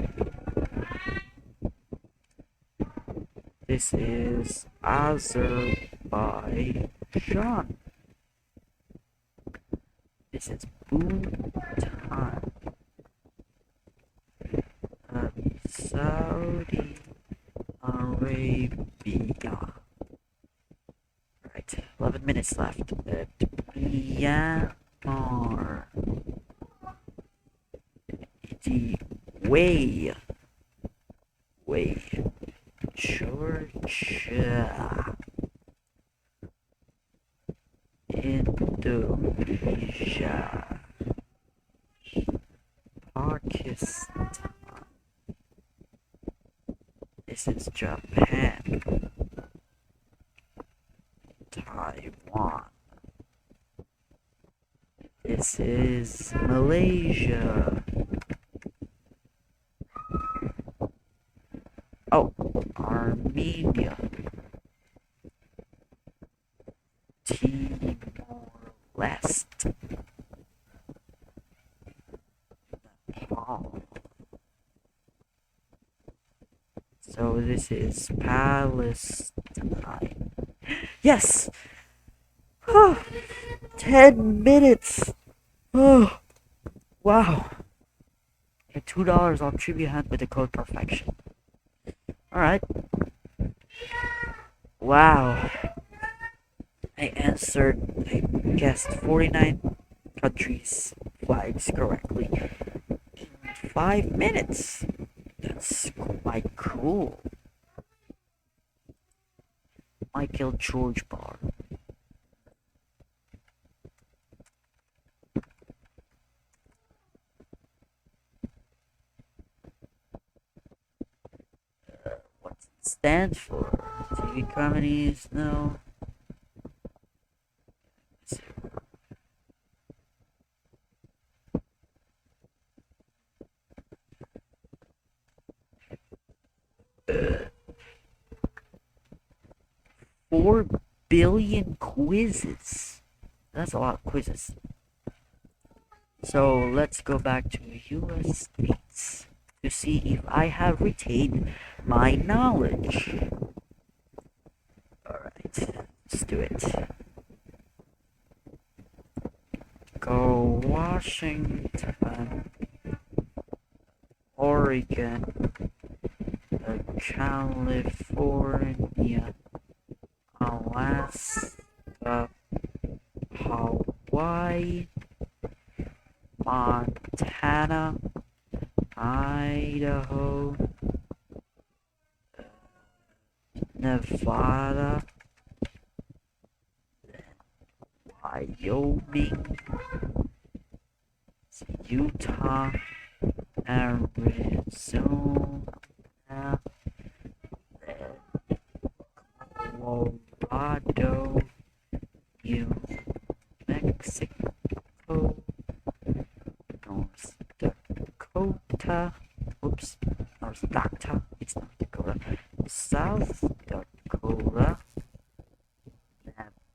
This is Azerbaijan. This is Bhutan. Saudi Arabia. Right, 11 minutes left. Myanmar. Way. Georgia. Indonesia. Pakistan. This is Japan. Taiwan. This is Malaysia. Oh, Armenia. Timor-Leste. Nepal. So this is Palestine. Yes! 10 minutes! Oh, wow. And $2 on Trivia Hunt with the code Perfection. Alright. Wow. I guessed 49 countries' flags correctly in 5 minutes. That's quite cool. Michael George Bar. What's it stand for? TV comedies? No. Four billion quizzes. That's a lot of quizzes. So let's go back to US states to see if I have retained my knowledge. Alright, let's do it. Go Washington, Oregon, California, Alaska, Hawaii, Montana, Idaho, Nevada, Wyoming, Utah, Arizona, Colorado, New Mexico, North Dakota, North Dakota, it's North Dakota, South Dakota,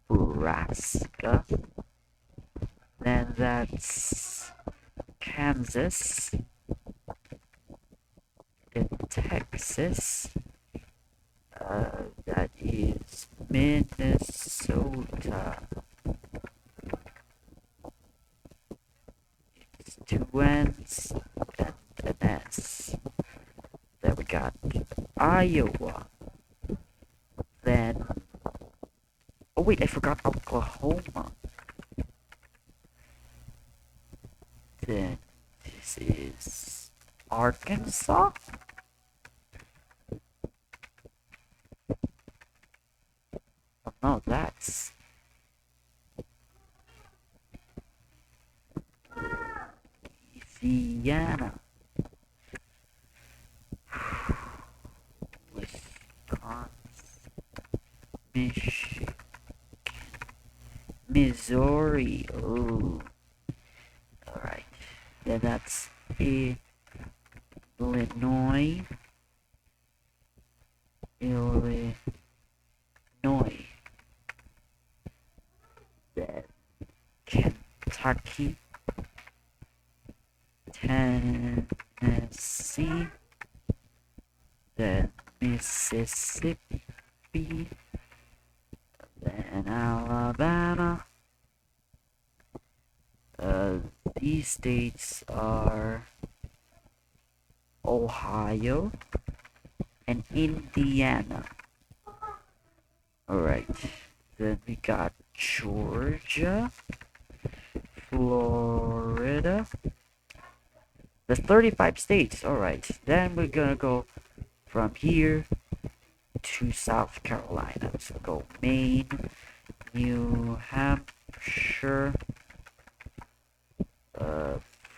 Nebraska, then that's Kansas, then Texas, that is Minnesota. It's two N's and an S. Then we got Iowa. Then, oh wait, I forgot Oklahoma. Then this is Arkansas. Oh no, that's Louisiana. Wisconsin. Michigan. Missouri. Oh. Alright. Then that's Illinois. Then Kentucky. Tennessee. Then Mississippi. Then Alabama. these states are Ohio and Indiana. Alright. Then we got Georgia, Florida. There's 35 states. Alright. Then we're gonna go from here to South Carolina. So go Maine, New Hampshire,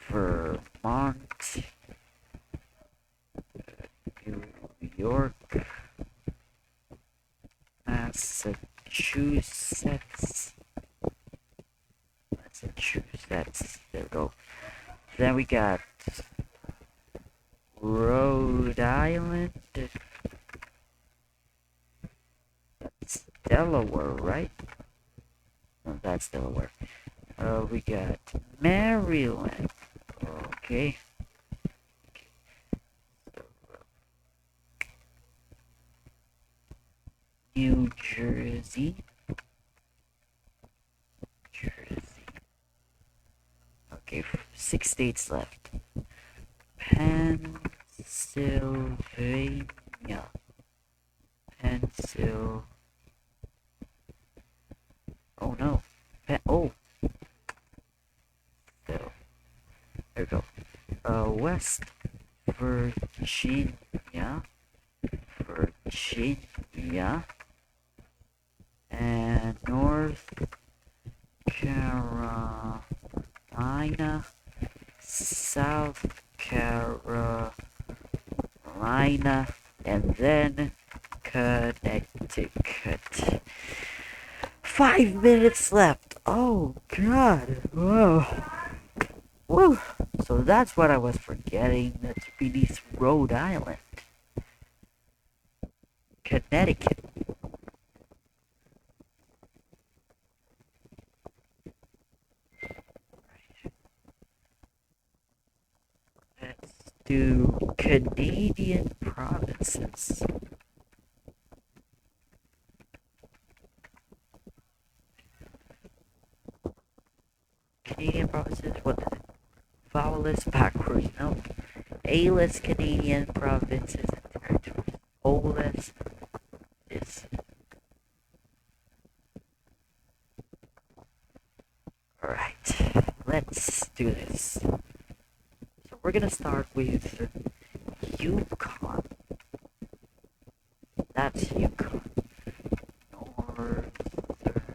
Vermont, New York, Massachusetts. There we go. Then we got Rhode Island. That's Delaware, right? No, that's Delaware. We got Maryland. Okay. New Jersey. Okay, 6 states left. Pennsylvania. Oh no. Oh. So, there we go. West Virginia. And North Carolina, South Carolina, and then Connecticut. 5 minutes left. Oh god. Whoa. Woo. So that's what I was forgetting. That's beneath Rhode Island. Connecticut. Let's do Canadian provinces. Canadian provinces, what is it? Vowel-less backwards, no. A-less Canadian provinces and territories. O-less is. Alright, let's do this. So we're gonna start with Yukon. That's Yukon. Northern Territory.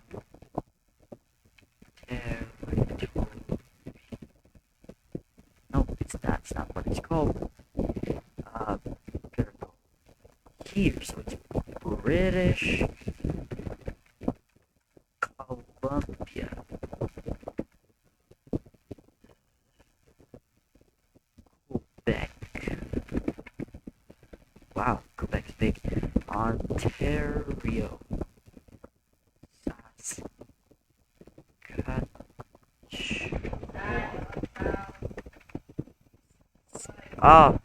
No, that's not what it's called. Gonna go here, so it's British Columbia. Quebec. Wow, Quebec's big. Ontario. Saskatchewan. Oh.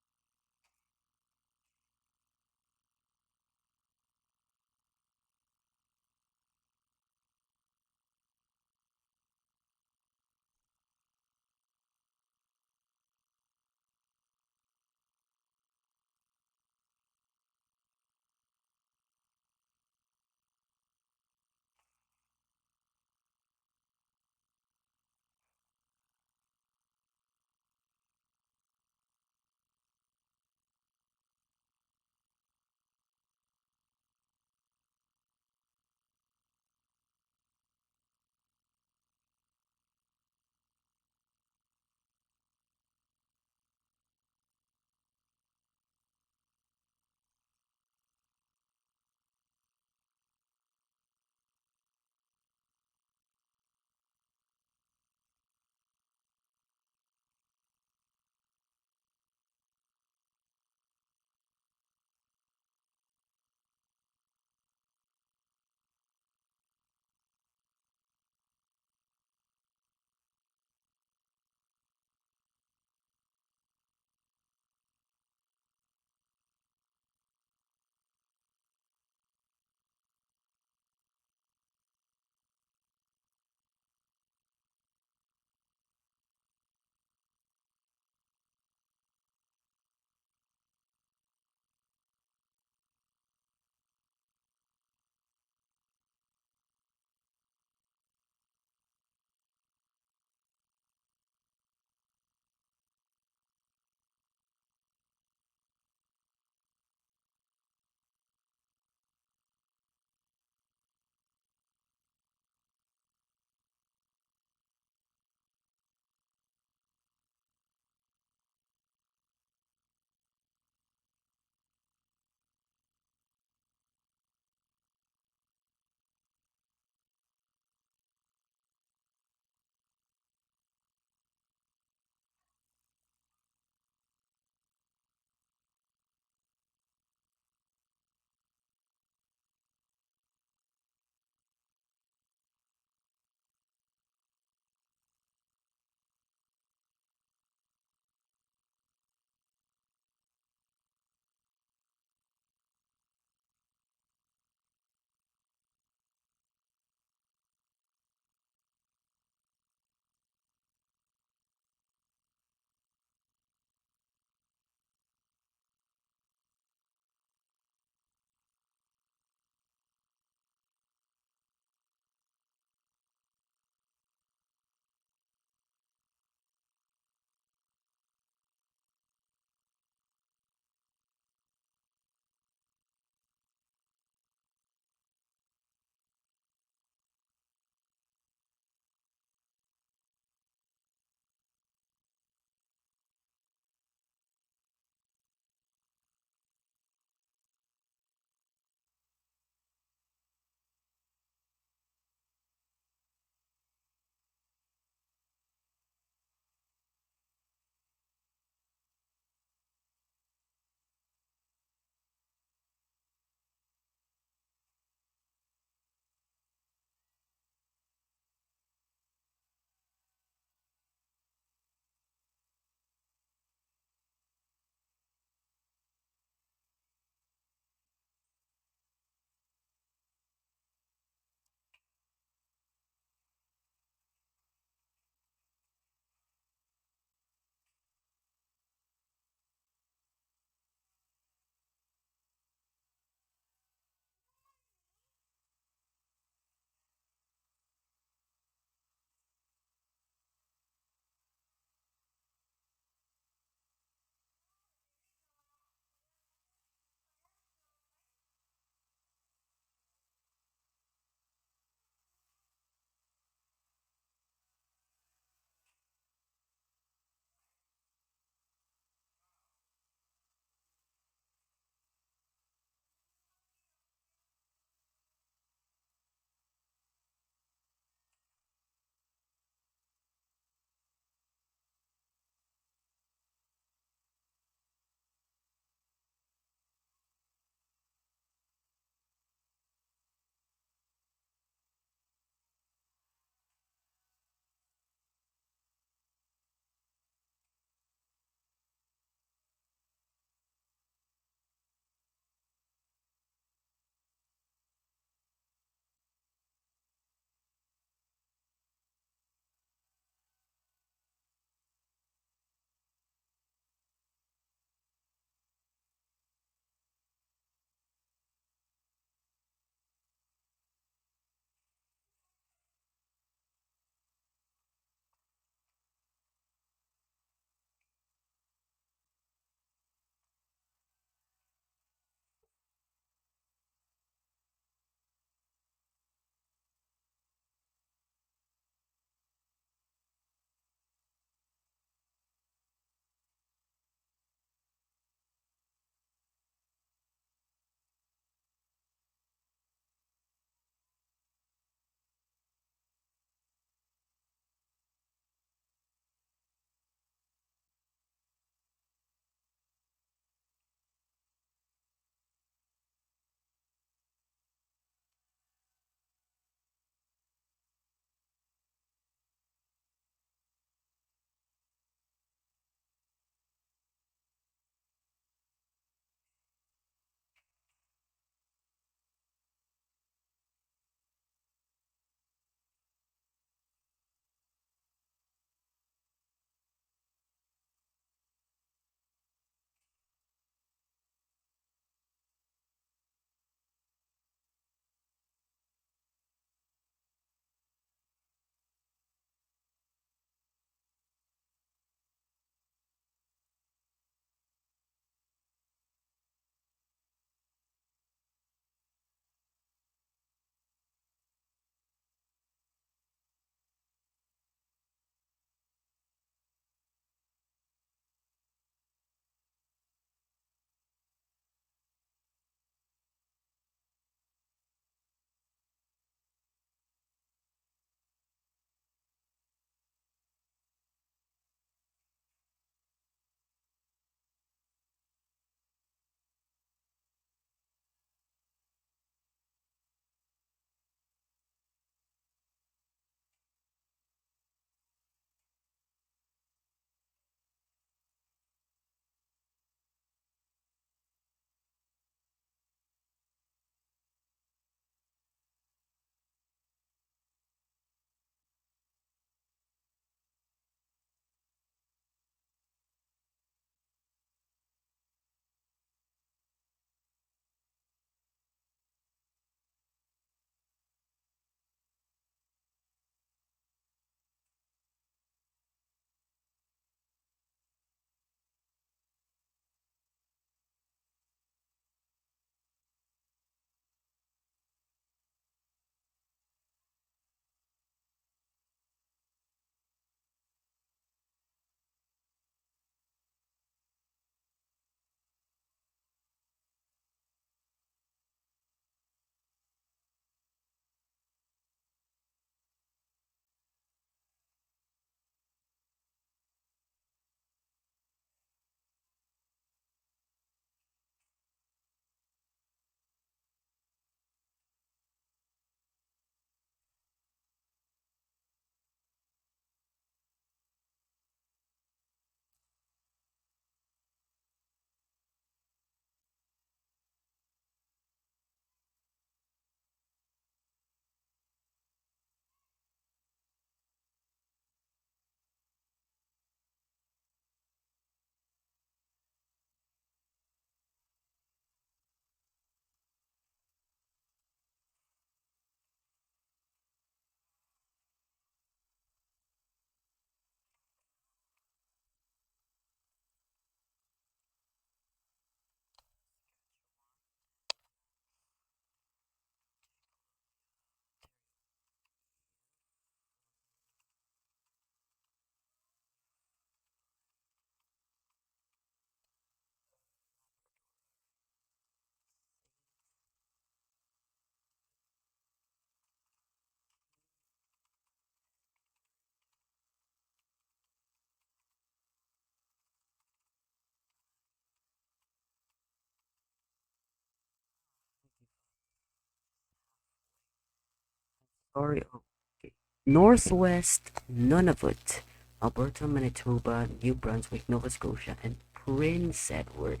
Sorry. Okay. Northwest Nunavut, Alberta, Manitoba, New Brunswick, Nova Scotia, and Prince Edward,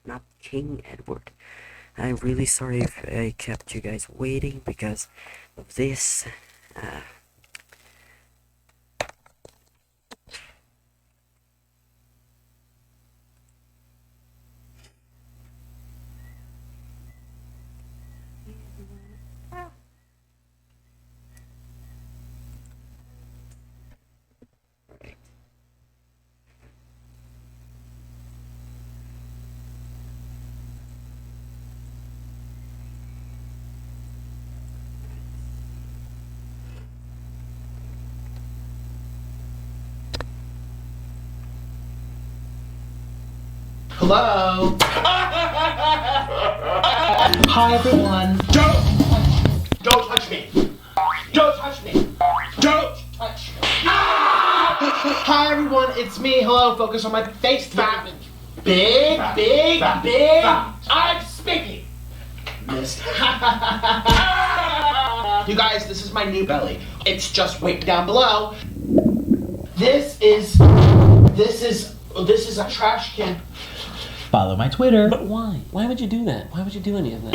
not King Edward. I'm really sorry if I kept you guys waiting because of this. Hello? Hi, everyone. Don't touch me. Don't touch me. Don't touch me. Hi, everyone. It's me. Hello. Focus on my face. Fat. Big. I'm speaking. Miss. You guys, this is my new belly. It's just weight down below. This is a trash can. Follow my Twitter. But why? Why would you do that? Why would you do any of that?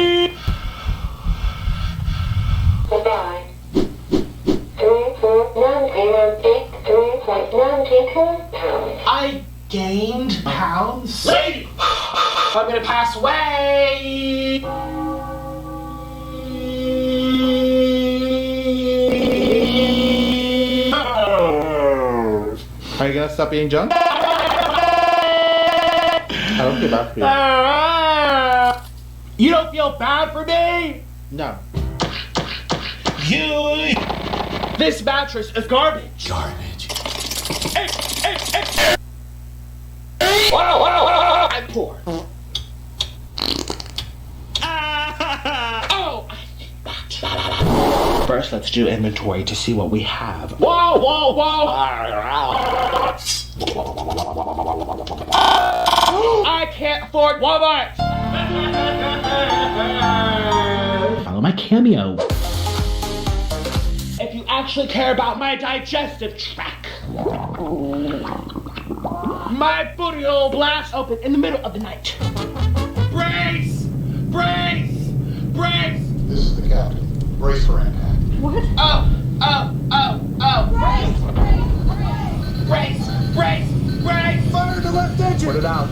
Goodbye. 349083.92 pounds. I gained pounds. Lady! I'm gonna pass away. Are you gonna stop being drunk? I don't feel bad for you. You don't feel bad for me? No. This mattress is garbage. I'm poor. Oh, I think that. First, let's do inventory to see what we have. Whoa! I can't afford Walmart. Follow my Cameo. If you actually care about my digestive tract. My booty will blast open in the middle of the night. Brace! This is the captain. Brace for impact. What? Oh! Brace! Fire the left engine! Put it out.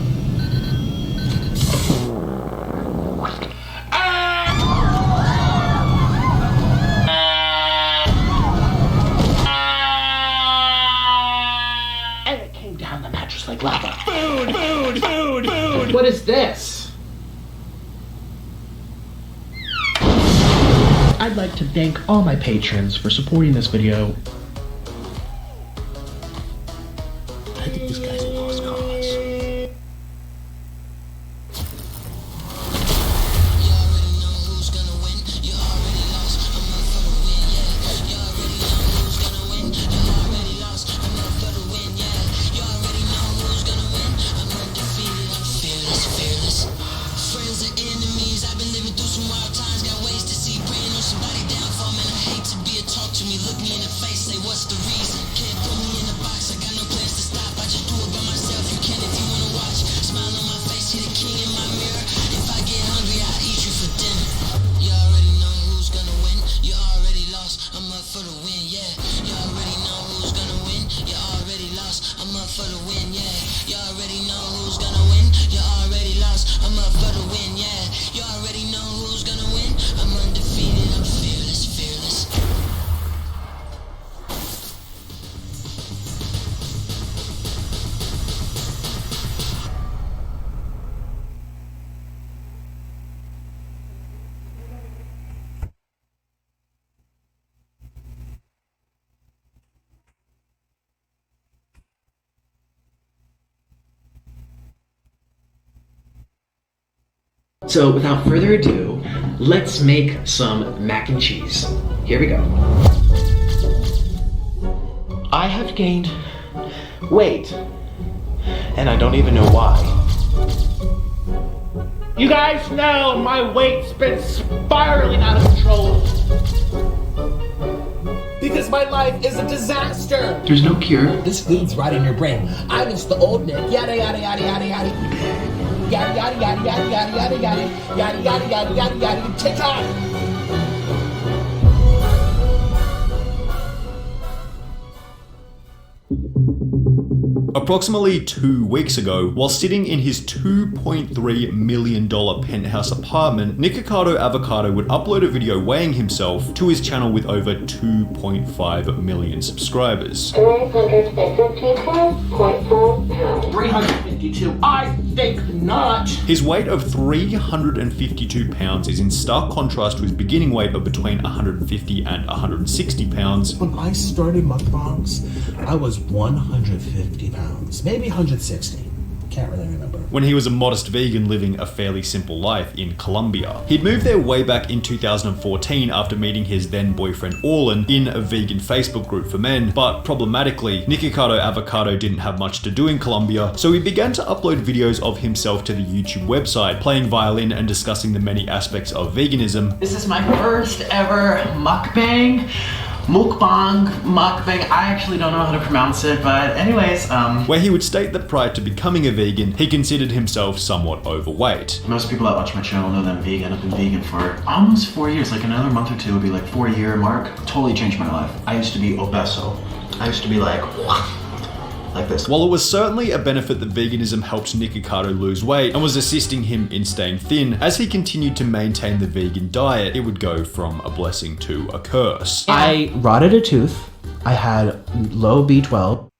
And it came down the mattress like lava. Food! What is this? I'd like to thank all my patrons for supporting this video. I think this guy's a lost cause. So without further ado, let's make some mac and cheese. Here we go. I have gained weight, and I don't even know why. You guys know my weight's been spiraling out of control. because my life is a disaster. There's no cure. This food's right in your brain. I miss the old Nick. Yada yada yada yada yada. Yada yada yada yada yada yada yada yada yada yada yada yada. TikTok. Approximately 2 weeks ago, while sitting in his $2.3 million penthouse apartment, Nikocado Avocado would upload a video weighing himself to his channel with over 2.5 million subscribers. 352. I think not. His weight of 352 pounds is in stark contrast to his beginning weight of between 150 and 160 pounds. When I started mukbangs, I was 150 pounds, maybe 160. Can't really remember. When he was a modest vegan living a fairly simple life in Colombia. He'd moved there way back in 2014 after meeting his then boyfriend Orlin in a vegan Facebook group for men, but problematically, Nikocado Avocado didn't have much to do in Colombia, so he began to upload videos of himself to the YouTube website, playing violin and discussing the many aspects of veganism. This is my first ever mukbang. Mukbang, I actually don't know how to pronounce it, but anyways, where he would state that prior to becoming a vegan, he considered himself somewhat overweight. Most people that watch my channel know that I'm vegan. I've been vegan for almost 4 years, like another month or two would be like 4-year mark. Totally changed my life. I used to be obeso. I used to be like this. While it was certainly a benefit that veganism helped Nikocado lose weight and was assisting him in staying thin, as he continued to maintain the vegan diet, it would go from a blessing to a curse. I rotted a tooth. I had low B12.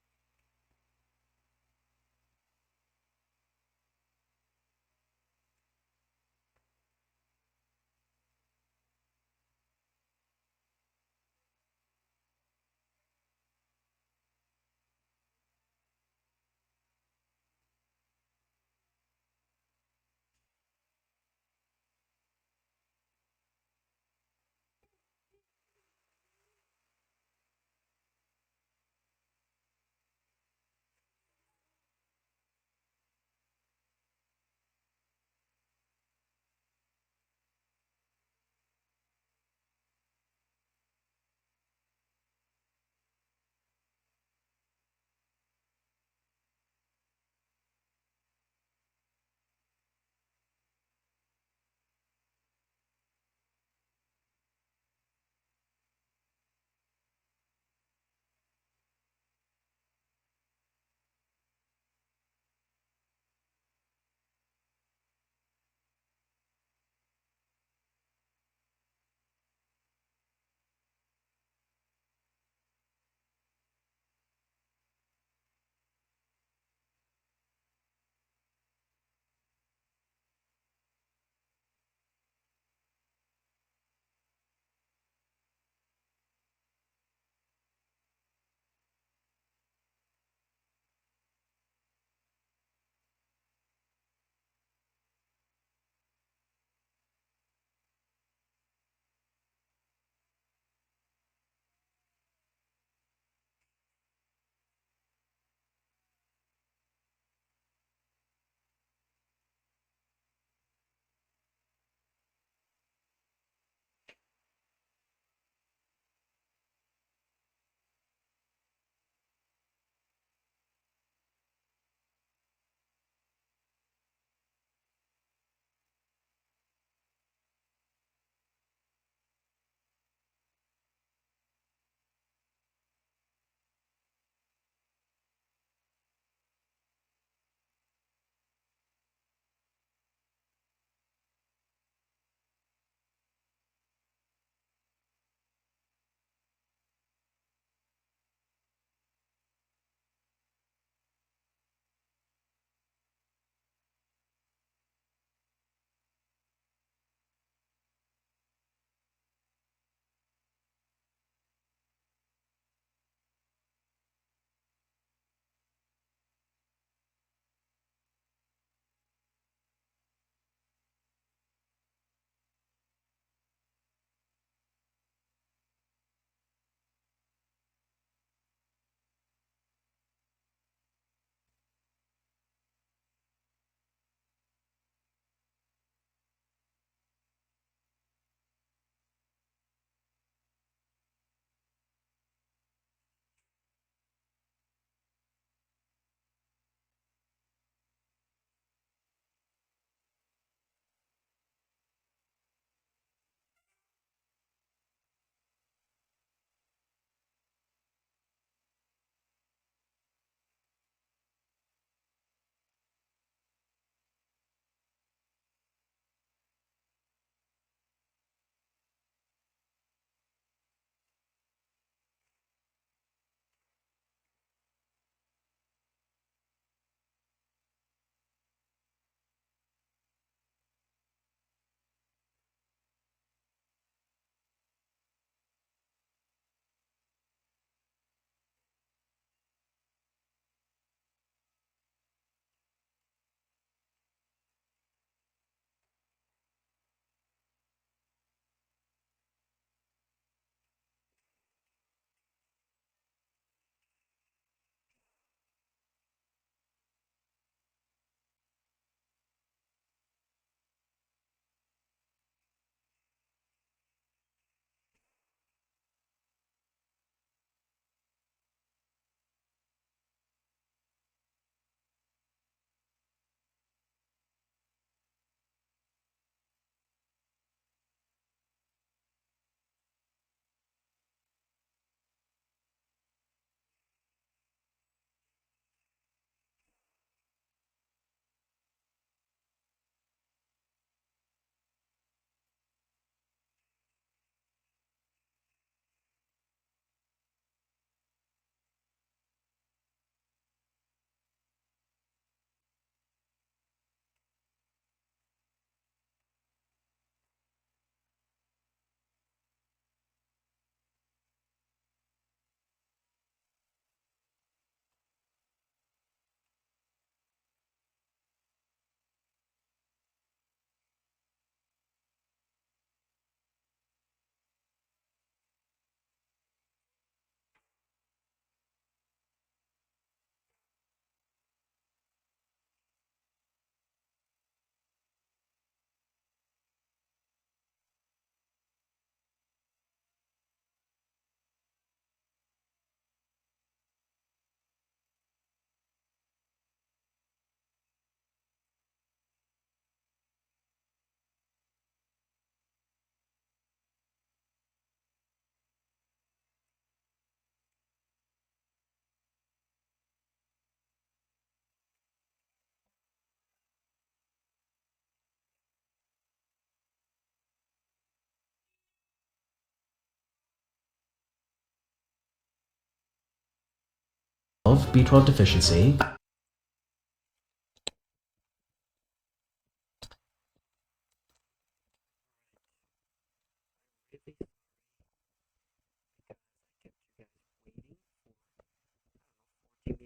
B12 deficiency.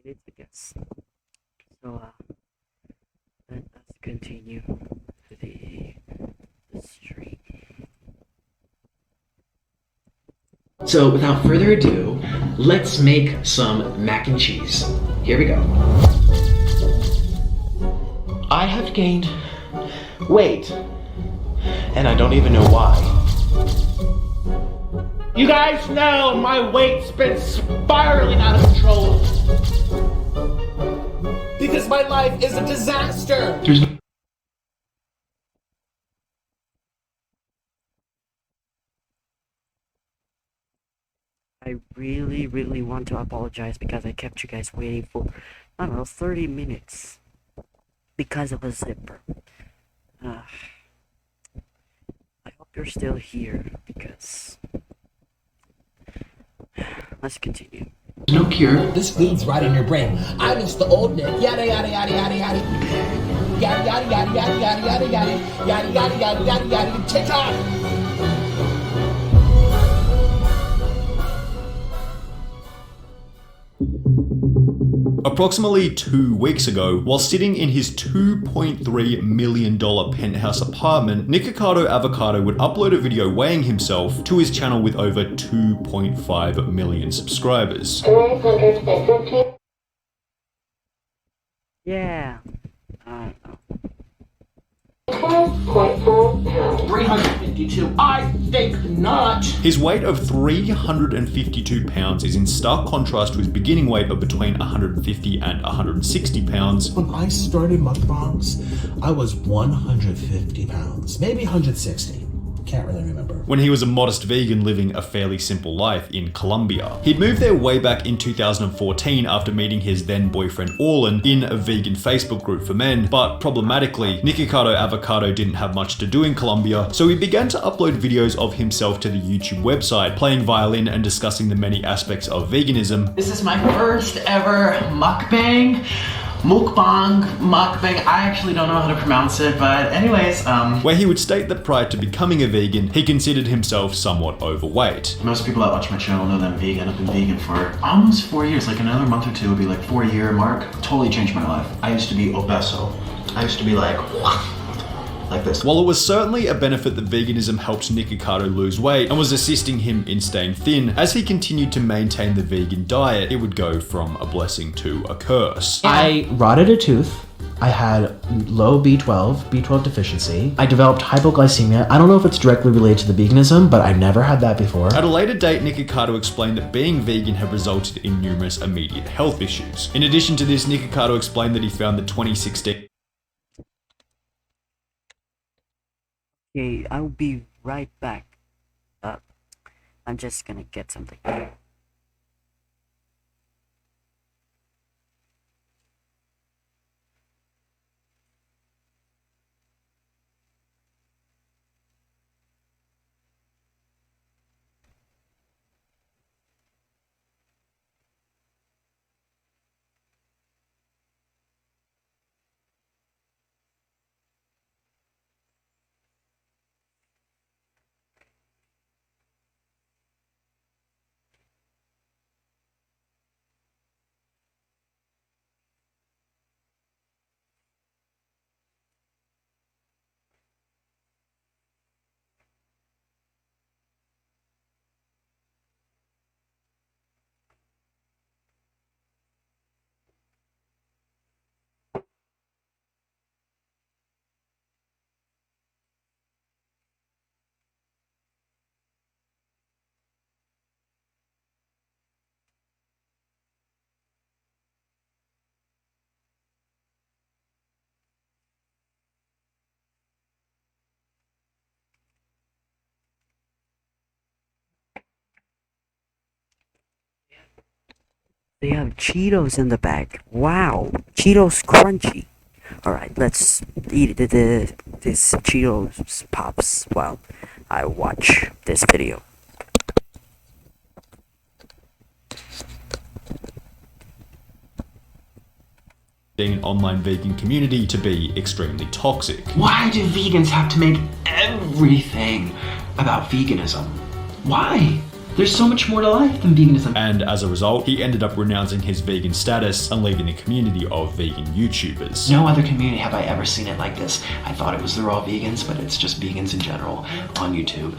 Minutes, I guess. So, let us continue the stream. So, without further ado, let's make some mac and cheese. Here we go. I have gained weight, and I don't even know why. You guys know my weight's been spiraling out of control. Because my life is a disaster. I really want to apologize because I kept you guys waiting for, I don't know, 30 minutes because of a zipper. I hope you're still here because... Let's continue. No cure. This feeds right in your brain. I miss the old Nick. Yada yada yada yada yada. Yada yada yada yada yada yada yada. Yada yada yada yada yada. TikTok! Approximately 2 weeks ago, while sitting in his $2.3 million penthouse apartment, Nikocado Avocado would upload a video weighing himself to his channel with over 2.5 million subscribers. 350. Yeah. 352. I think not. His weight of 352 pounds is in stark contrast to his beginning weight of between 150 and 160 pounds. When I started mukbangs, I was 150 pounds, maybe 160. Can't really remember. When he was a modest vegan living a fairly simple life in Colombia. He'd moved there way back in 2014 after meeting his then boyfriend Orlin in a vegan Facebook group for men, but problematically, Nikocado Avocado didn't have much to do in Colombia, so he began to upload videos of himself to the YouTube website, playing violin and discussing the many aspects of veganism. This is my first ever mukbang. Mukbang, I actually don't know how to pronounce it, but anyways, where he would state that prior to becoming a vegan, he considered himself somewhat overweight. Most people that watch my channel know that I'm vegan. I've been vegan for almost 4 years, like another month or two would be like 4-year mark. Totally changed my life. I used to be obeso. I used to be like this. While it was certainly a benefit that veganism helped Nikocado lose weight and was assisting him in staying thin, as he continued to maintain the vegan diet, it would go from a blessing to a curse. I rotted a tooth. I had low B12 deficiency. I developed hypoglycemia. I don't know if it's directly related to the veganism, but I never had that before. At a later date, Nikocado explained that being vegan had resulted in numerous immediate health issues. In addition to this, Nikocado explained that he found that 2016... Okay, I'll be right back. I'm just gonna get something. They have Cheetos in the bag. Wow, Cheetos crunchy. All right, let's eat this Cheetos pops while I watch this video. online vegan community to be extremely toxic. Why do vegans have to make everything about veganism? Why? There's so much more to life than veganism. And as a result, he ended up renouncing his vegan status and leaving the community of vegan YouTubers. No other community have I ever seen it like this. I thought it was the raw vegans, but it's just vegans in general on YouTube.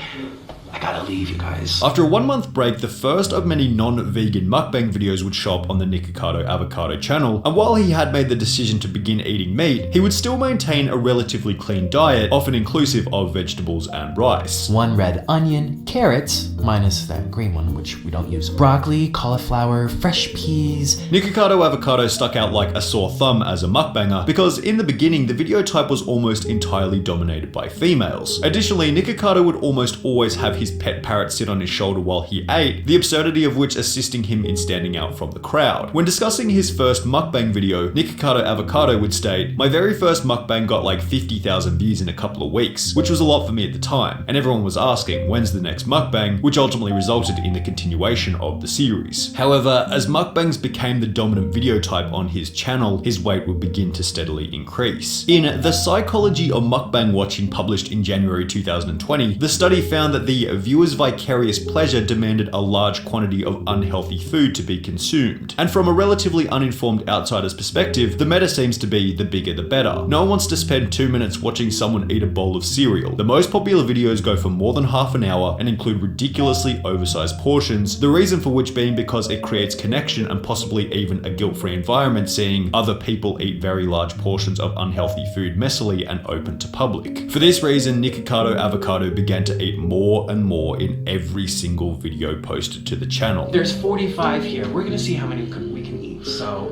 I gotta leave, you guys. After a 1-month break, the first of many non-vegan mukbang videos would show up on the Nikocado Avocado channel, and while he had made the decision to begin eating meat, he would still maintain a relatively clean diet, often inclusive of vegetables and rice. 1 red onion, carrots, minus that green one, which we don't use, broccoli, cauliflower, fresh peas. Nikocado Avocado stuck out like a sore thumb as a mukbanger, because in the beginning, the video type was almost entirely dominated by females. Additionally, Nikocado would almost always have his pet parrot sit on his shoulder while he ate, the absurdity of which assisting him in standing out from the crowd. When discussing his first mukbang video, Nikocado Avocado would state, "My very first mukbang got like 50,000 views in a couple of weeks, which was a lot for me at the time, and everyone was asking, when's the next mukbang?" which ultimately resulted in the continuation of the series. However, as mukbangs became the dominant video type on his channel, his weight would begin to steadily increase. In The Psychology of Mukbang Watching, published in January 2020, the study found that the viewer's vicarious pleasure demanded a large quantity of unhealthy food to be consumed. And from a relatively uninformed outsider's perspective, the meta seems to be the bigger the better. No one wants to spend 2 minutes watching someone eat a bowl of cereal. The most popular videos go for more than half an hour and include ridiculously oversized portions, the reason for which being because it creates connection and possibly even a guilt-free environment seeing other people eat very large portions of unhealthy food messily and open to public. For this reason, Nikocado Avocado began to eat more and more in every single video posted to the channel. There's 45 here. We're gonna see how many we can eat, so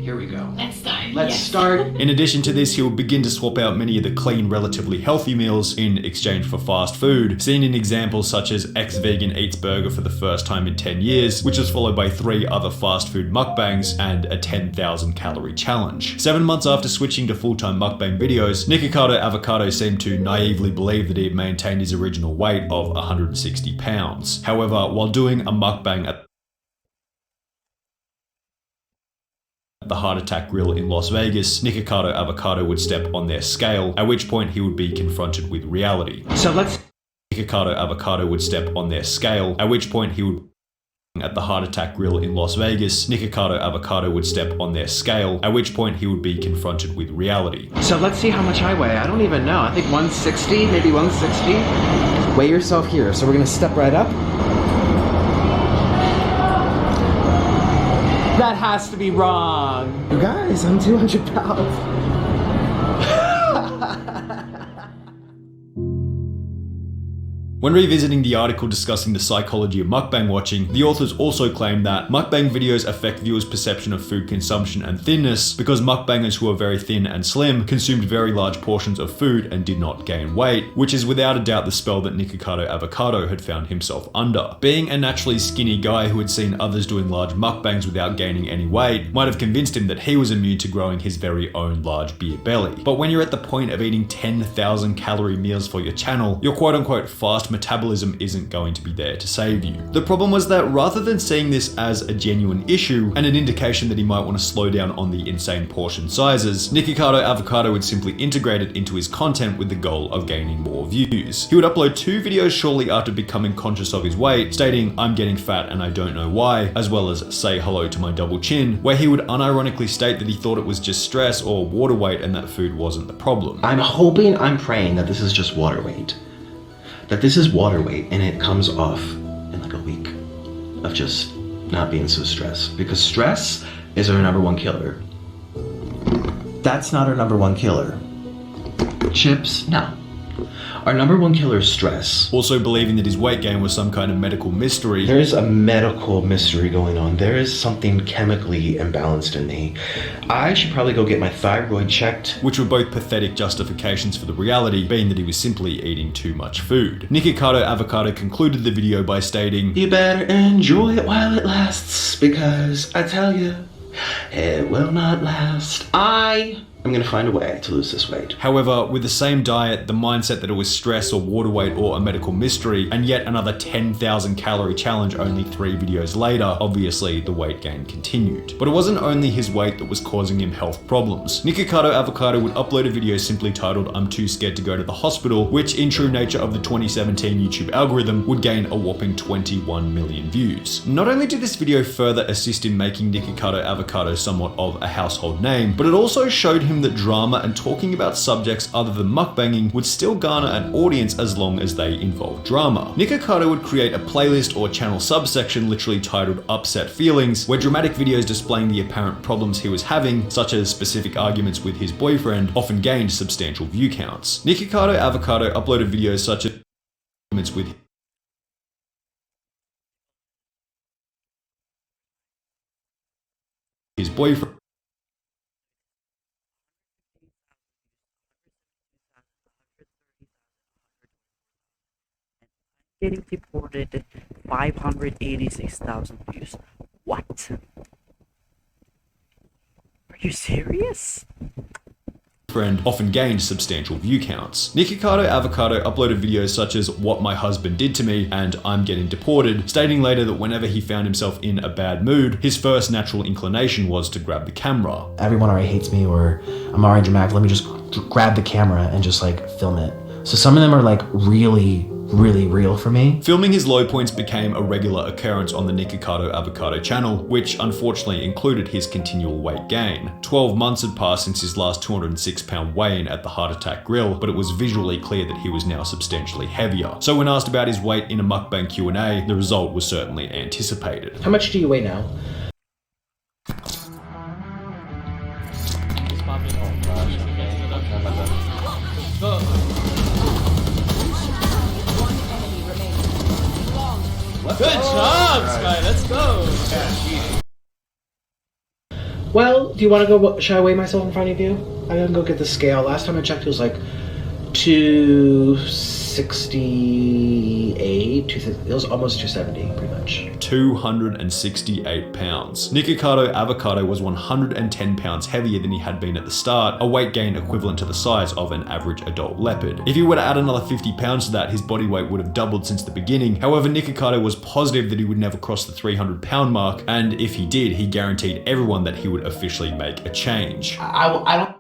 here we go. Let's start. In addition to this, he would begin to swap out many of the clean, relatively healthy meals in exchange for fast food, seen in examples such as ex-vegan eats burger for the first time in 10 years, which was followed by 3 other fast food mukbangs and a 10,000 calorie challenge. 7 months after switching to full-time mukbang videos, Nikocado Avocado seemed to naively believe that he had maintained his original weight of 160 pounds. However, while doing a mukbang at the Heart Attack Grill in Las Vegas, Nikocado Avocado would step on their scale, at which point he would be confronted with reality. So let's... Nikocado Avocado would step on their scale, at which point he would... At the Heart Attack Grill in Las Vegas, Nikocado Avocado would step on their scale, at which point he would be confronted with reality. So let's see how much I weigh. I don't even know. I think 160, maybe 160. Weigh yourself here. So we're gonna step right up. That has to be wrong. You guys, I'm 200 pounds. When revisiting the article discussing the psychology of mukbang watching, the authors also claim that mukbang videos affect viewers' perception of food consumption and thinness because mukbangers who are very thin and slim consumed very large portions of food and did not gain weight, which is without a doubt the spell that Nikocado Avocado had found himself under. Being a naturally skinny guy who had seen others doing large mukbangs without gaining any weight might have convinced him that he was immune to growing his very own large beer belly. But when you're at the point of eating 10,000 calorie meals for your channel, your quote-unquote fast metabolism isn't going to be there to save you. The problem was that rather than seeing this as a genuine issue and an indication that he might want to slow down on the insane portion sizes, Nikocado Avocado would simply integrate it into his content with the goal of gaining more views. He would upload 2 videos shortly after becoming conscious of his weight, stating, "I'm getting fat and I don't know why," as well as "say hello to my double chin," where he would unironically state that he thought it was just stress or water weight and that food wasn't the problem. I'm praying that this is just water weight. That this is water weight and it comes off in like a week of just not being so stressed. Because stress is our #1 killer. That's not our #1 killer. Chips? No. Our #1 killer is stress. Also believing that his weight gain was some kind of medical mystery. There is a medical mystery going on. There is something chemically imbalanced in me. I should probably go get my thyroid checked. Which were both pathetic justifications for the reality, being that he was simply eating too much food. Nikocado Avocado concluded the video by stating, "You better enjoy it while it lasts, because I tell you, it will not last. I I'm gonna find a way to lose this weight. However, with the same diet, the mindset that it was stress or water weight or a medical mystery, and yet another 10,000 calorie challenge only 3 videos later, obviously the weight gain continued. But it wasn't only his weight that was causing him health problems. Nikocado Avocado would upload a video simply titled "I'm too scared to go to the hospital," which in true nature of the 2017 YouTube algorithm would gain a whopping 21 million views. Not only did this video further assist in making Nikocado Avocado somewhat of a household name, but it also showed him that drama and talking about subjects other than mukbanging would still garner an audience as long as they involve drama. Nikocado would create a playlist or channel subsection literally titled Upset Feelings, where dramatic videos displaying the apparent problems he was having, such as specific arguments with his boyfriend, often gained substantial view counts. Nikocado Avocado uploaded videos such as arguments with his boyfriend, getting deported, 586,000 views. What? Are you serious? friend often gained substantial view counts. Nikocado Avocado uploaded videos such as "What My Husband Did to Me" and "I'm Getting Deported," stating later that whenever he found himself in a bad mood, his first natural inclination was to grab the camera. Everyone already hates me, or I'm already dramatic, let me just grab the camera and just like film it. So some of them are like really real for me. Filming his low points became a regular occurrence on the Nikocado Avocado channel, which unfortunately included his continual weight gain. 12 months had passed since his last 206-pound weigh-in at the Heart Attack Grill, but it was visually clear that he was now substantially heavier. So when asked about his weight in a mukbang Q&A, the result was certainly anticipated. How much do you weigh now? Good job, Sky. Let's go. Well, do you want to go? Should I weigh myself in front of you? I'm gonna go get the scale. Last time I checked, it was like 268. It was almost 270, pretty much. 268 pounds. Nikocado Avocado was 110 pounds heavier than he had been at the start, a weight gain equivalent to the size of an average adult leopard. If you were to add another 50 pounds to that, his body weight would have doubled since the beginning. However, Nikocado was positive that he would never cross the 300-pound mark, and if he did, he guaranteed everyone that he would officially make a change. I don't.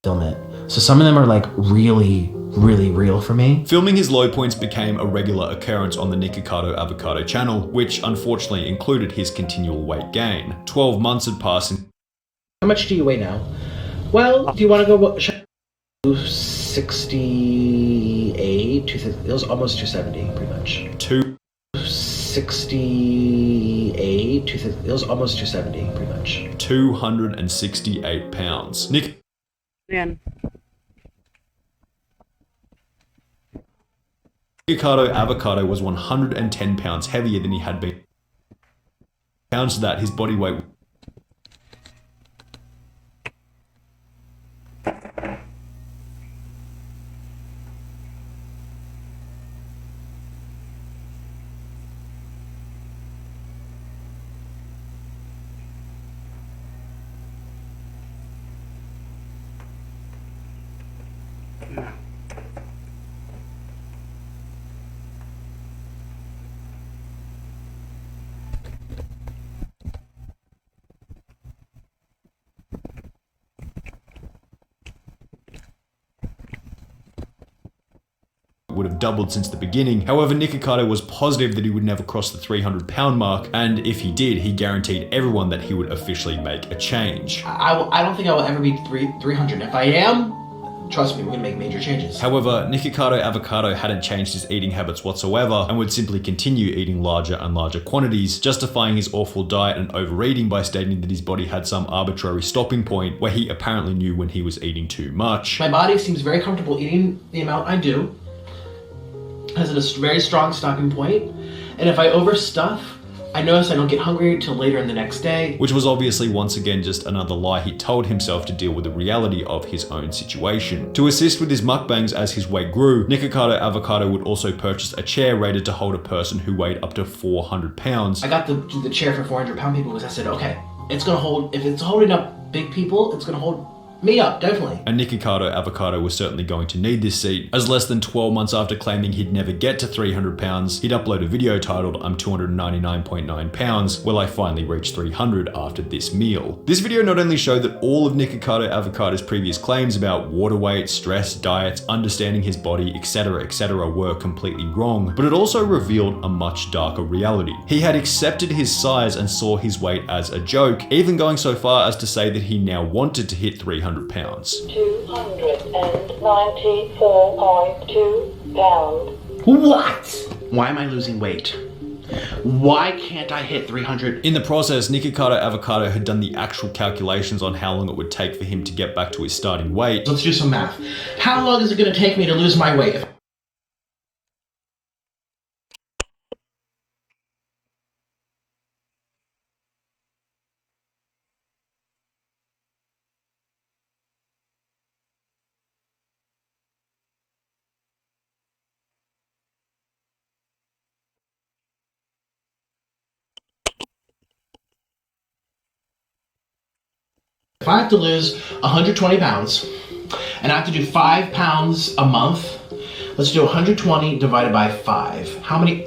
Film it. So some of them are like really really real for me. Filming his low points became a regular occurrence on the Nikocado Avocado channel, which unfortunately included his continual weight gain. 12 months had passed. How much do you weigh now? Well, do you want to go 68? It was almost 270, pretty much. 268. It was almost 270, pretty much. 268 pounds. Nikocado Avocado was 110 pounds heavier than he had been. Pounds to that, his body weight would have doubled since the beginning. However, Nikocado was positive that he would never cross the 300-pound mark, and if he did, he guaranteed everyone that he would officially make a change. I don't think I will ever be 300. If I am, trust me, we're gonna make major changes. However, Nikocado Avocado hadn't changed his eating habits whatsoever and would simply continue eating larger and larger quantities, justifying his awful diet and overeating by stating that his body had some arbitrary stopping point where he apparently knew when he was eating too much. My body seems very comfortable eating the amount I do. Has a very strong stopping point, and if I overstuff, I notice I don't get hungry until later in the next day. Which was obviously once again just another lie he told himself to deal with the reality of his own situation. To assist with his mukbangs as his weight grew, Nikocado Avocado would also purchase a chair rated to hold a person who weighed up to 400 pounds. I got the chair for 400-pound people because I said, okay, it's gonna hold, if it's holding up big people, it's gonna hold me up, definitely. And Nikocado Avocado was certainly going to need this seat, as less than 12 months after claiming he'd never get to 300 pounds, he'd upload a video titled I'm 299.9 pounds, will I finally reach 300 after this meal. This video not only showed that all of Nikocado Avocado's previous claims about water weight, stress, diets, understanding his body, etc., were completely wrong, but it also revealed a much darker reality. He had accepted his size and saw his weight as a joke, even going so far as to say that he now wanted to hit 300 pounds. 294.2 pounds. What? Why am I losing weight? Why can't I hit 300? In the process, Nikocado Avocado had done the actual calculations on how long it would take for him to get back to his starting weight. Let's do some math. How long is it going to take me to lose my weight? If I have to lose 120 pounds, and I have to do 5 pounds a month, let's do 120 divided by 5. How many?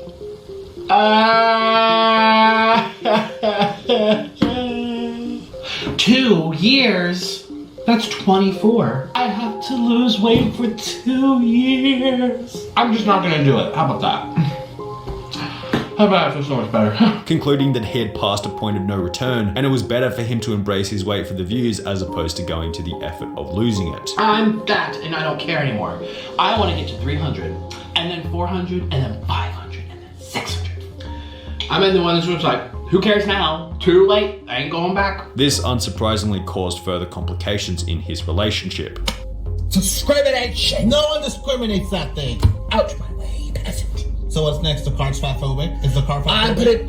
2 years? That's 24. I have to lose weight for 2 years. I'm just not gonna do it. How about that? How about I feel so much better? Concluding that he had passed a point of no return, and it was better for him to embrace his weight for the views as opposed to going to the effort of losing it. I'm that, and I don't care anymore. I want to get to 300, and then 400, and then 500, and then 600. I'm in the one that's like, who cares now? Too late, I ain't going back. This unsurprisingly caused further complications in his relationship. Discrimination! No one discriminates that thing! Out my way, peasant. So what's next? The car's fatphobic? Is the car fatphobic?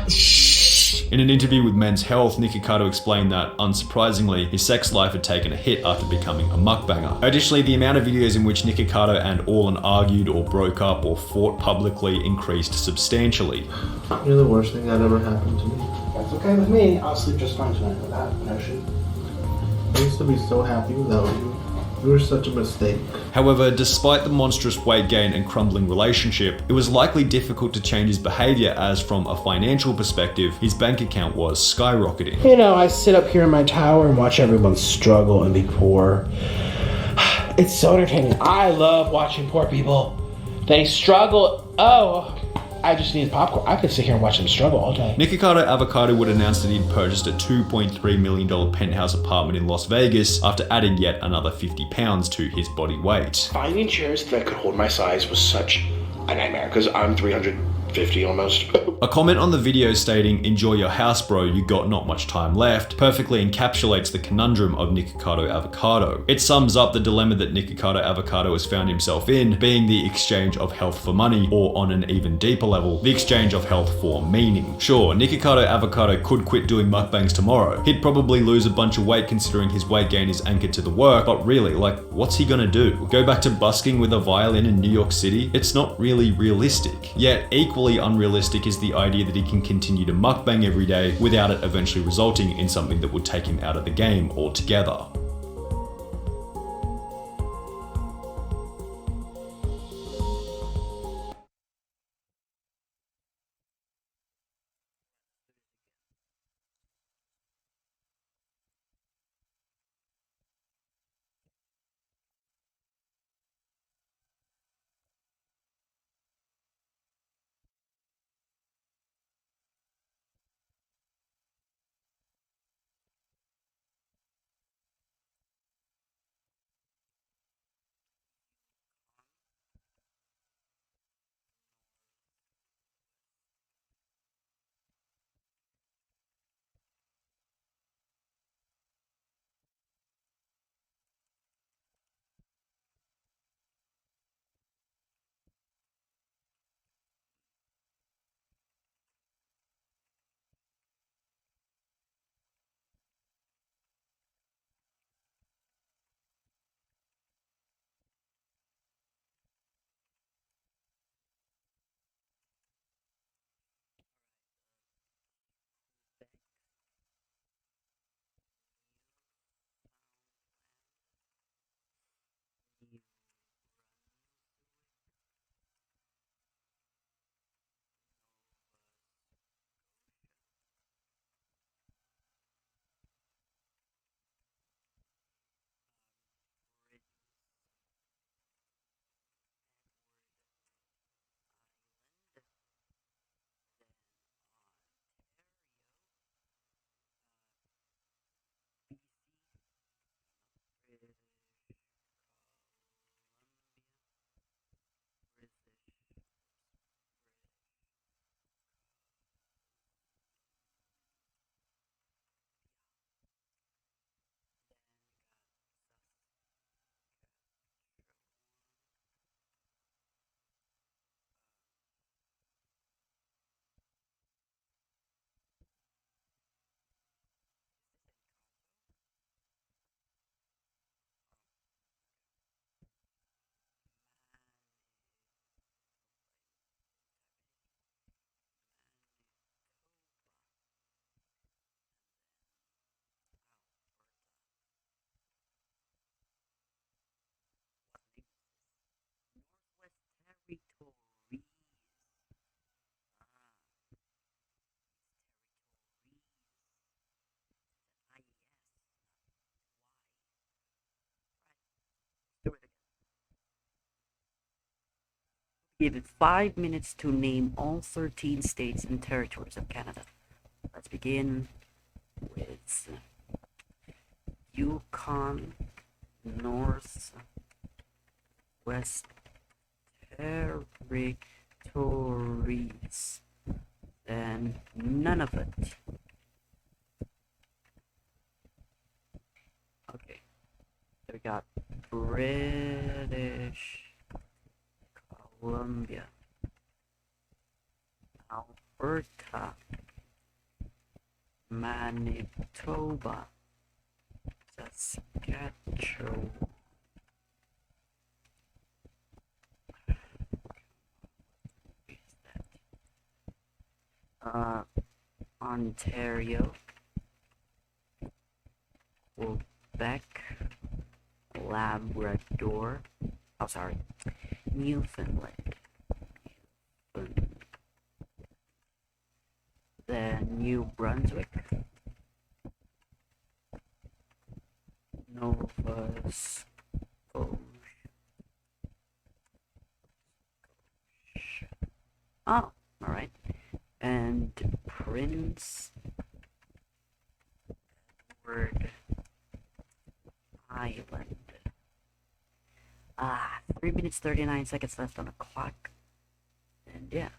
Shh. In an interview with Men's Health, Nikocado explained that, unsurprisingly, his sex life had taken a hit after becoming a mukbanger. Additionally, the amount of videos in which Nikocado and Orlan argued or broke up or fought publicly increased substantially. You're the worst thing that ever happened to me. That's okay with me. I'll sleep just fine tonight with that notion. I used to be so happy without you. You were such a mistake. However, despite the monstrous weight gain and crumbling relationship, it was likely difficult to change his behavior as from a financial perspective, his bank account was skyrocketing. You know, I sit up here in my tower and watch everyone struggle and be poor. It's so entertaining. I love watching poor people. They struggle. Oh, I just need popcorn. I could sit here and watch them struggle all day. Nikocado Avocado would announce that he'd purchased a $2.3 million penthouse apartment in Las Vegas after adding yet another 50 pounds to his body weight. Finding chairs that could hold my size was such a nightmare because I'm 350 almost. A comment on the video stating, "Enjoy your house, bro, you got not much time left," perfectly encapsulates the conundrum of Nikocado Avocado. It sums up the dilemma that Nikocado Avocado has found himself in, being the exchange of health for money, or on an even deeper level, the exchange of health for meaning. Sure, Nikocado Avocado could quit doing mukbangs tomorrow. He'd probably lose a bunch of weight considering his weight gain is anchored to the work, but really, like, what's he gonna do? Go back to busking with a violin in New York City? It's not really realistic. Yet, equally unrealistic is the idea that he can continue to mukbang every day without it eventually resulting in something that would take him out of the game altogether. Given 5 minutes to name all 13 states and territories of Canada. Let's begin with Yukon, North West Territories, and none of it. Okay, so we got British Columbia, Alberta, Manitoba, Saskatchewan, Ontario, Quebec, Labrador, Newfoundland, then New Brunswick, Nova Scotia, Oh, alright. And Prince Edward Island. 3 minutes 39 seconds left on the clock. And yeah.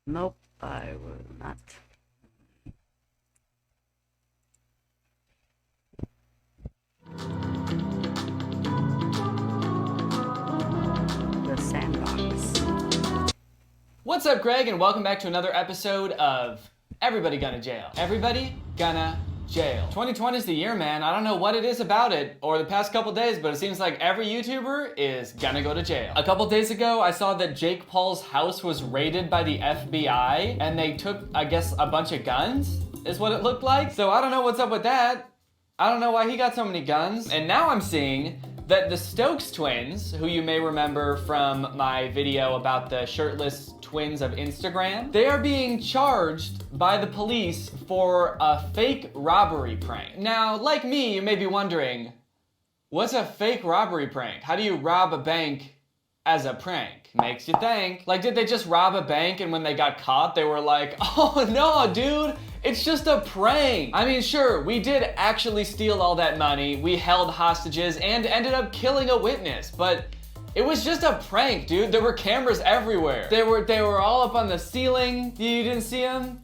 Nope, I will not. The Sandbox. What's up, Greg, and welcome back to another episode of Everybody Gonna Jail. Everybody Gonna Jail. 2020 is the year, man. I don't know what it is about it or the past couple days, but it seems like every YouTuber is gonna go to jail. A couple days ago, I saw that Jake Paul's house was raided by the FBI, and they took, I guess, a bunch of guns, is what it looked like. So I don't know what's up with that. I don't know why he got so many guns. And now I'm seeing that the Stokes twins, who you may remember from my video about the shirtless twins of Instagram, they are being charged by the police for a fake robbery prank. Now, like me, you may be wondering, what's a fake robbery prank? How do you rob a bank as a prank? Makes you think. Like, did they just rob a bank and when they got caught, they were like, oh no, dude, it's just a prank. I mean, sure, we did actually steal all that money, we held hostages and ended up killing a witness, but it was just a prank, dude. There were cameras everywhere. They were all up on the ceiling. You didn't see them?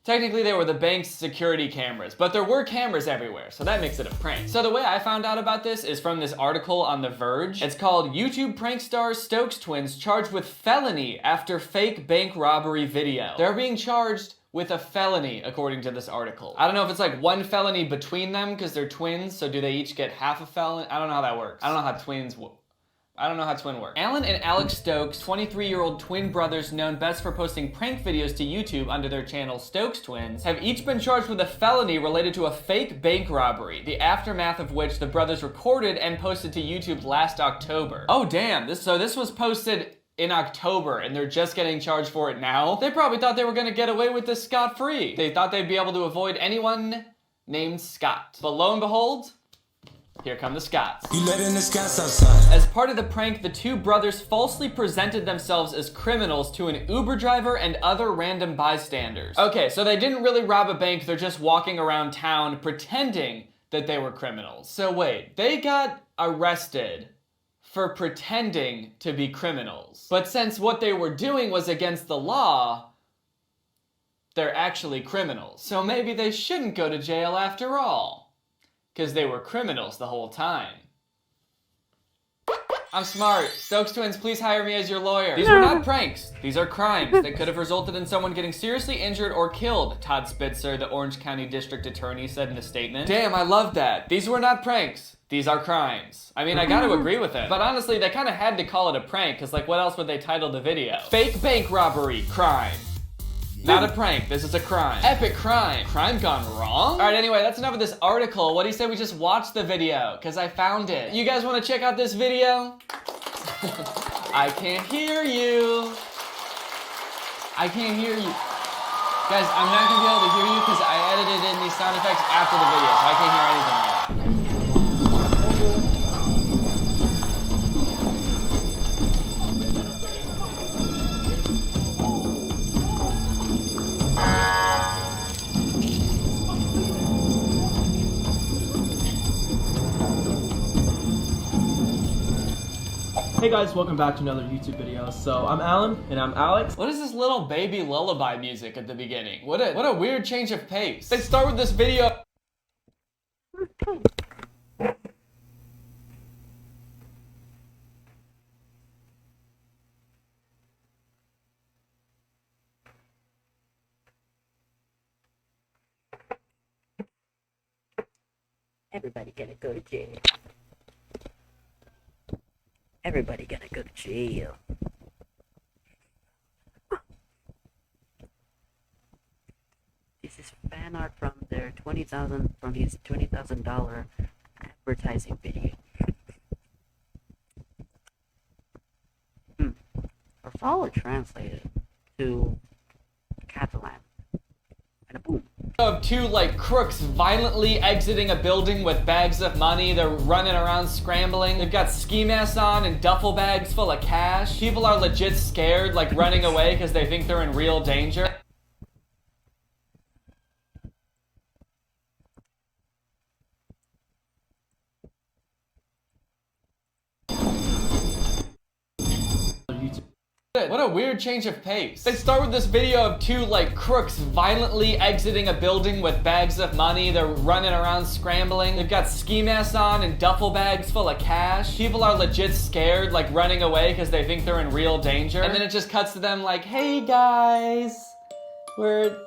Technically, they were the bank's security cameras, but there were cameras everywhere, so that makes it a prank. So the way I found out about this is from this article on The Verge. It's called YouTube Prank Star Stokes Twins Charged with Felony After Fake Bank Robbery Video. They're being charged with a felony, according to this article. I don't know if it's like one felony between them because they're twins, so do they each get half a felony? I don't know how that works. I don't know how twins work. Alan and Alex Stokes, 23-year-old twin brothers known best for posting prank videos to YouTube under their channel Stokes Twins, have each been charged with a felony related to a fake bank robbery, the aftermath of which the brothers recorded and posted to YouTube last October. Oh damn, this was posted in October and they're just getting charged for it now? They probably thought they were gonna get away with this scot-free. They thought they'd be able to avoid anyone named Scott. But lo and behold, here come the Scotts. You letting the Scotts outside. As part of the prank, the two brothers falsely presented themselves as criminals to an Uber driver and other random bystanders. Okay, so they didn't really rob a bank, they're just walking around town pretending that they were criminals. So wait, they got arrested for pretending to be criminals. But since what they were doing was against the law, they're actually criminals. So maybe they shouldn't go to jail after all, because they were criminals the whole time. I'm smart. Stokes Twins, please hire me as your lawyer. These were not pranks. These are crimes that could have resulted in someone getting seriously injured or killed, Todd Spitzer, the Orange County District Attorney, said in a statement. Damn, I love that. These were not pranks. These are crimes. I mean, I gotta agree with him. But honestly, they kind of had to call it a prank, because like, what else would they title the video? Fake bank robbery, crime. Not a prank, this is a crime. Epic crime. Crime gone wrong? All right, anyway, that's enough of this article. What do you say we just watch the video? Because I found it. You guys want to check out this video? I can't hear you. I can't hear you. Guys, I'm not gonna be able to hear you because I edited in these sound effects after the video, so I can't hear anything right now. Hey guys, welcome back to another YouTube video. So I'm Alan and I'm Alex. What is this little baby lullaby music at the beginning? What a weird change of pace. Let's start with this video. Everybody gonna go to jail. Everybody gonna go to jail. This is fan art from their his $20,000 advertising video. Orfallo translated to Catalan. And a boom. Of two like crooks violently exiting a building with bags of money. They're running around scrambling. They've got ski masks on and duffel bags full of cash. People are legit scared, like running away because they think they're in real danger. What a weird change of pace. They start with this video of two like crooks violently exiting a building with bags of money. They're running around scrambling. They've got ski masks on and duffel bags full of cash. People are legit scared, like running away because they think they're in real danger. And then it just cuts to them like, hey guys, we're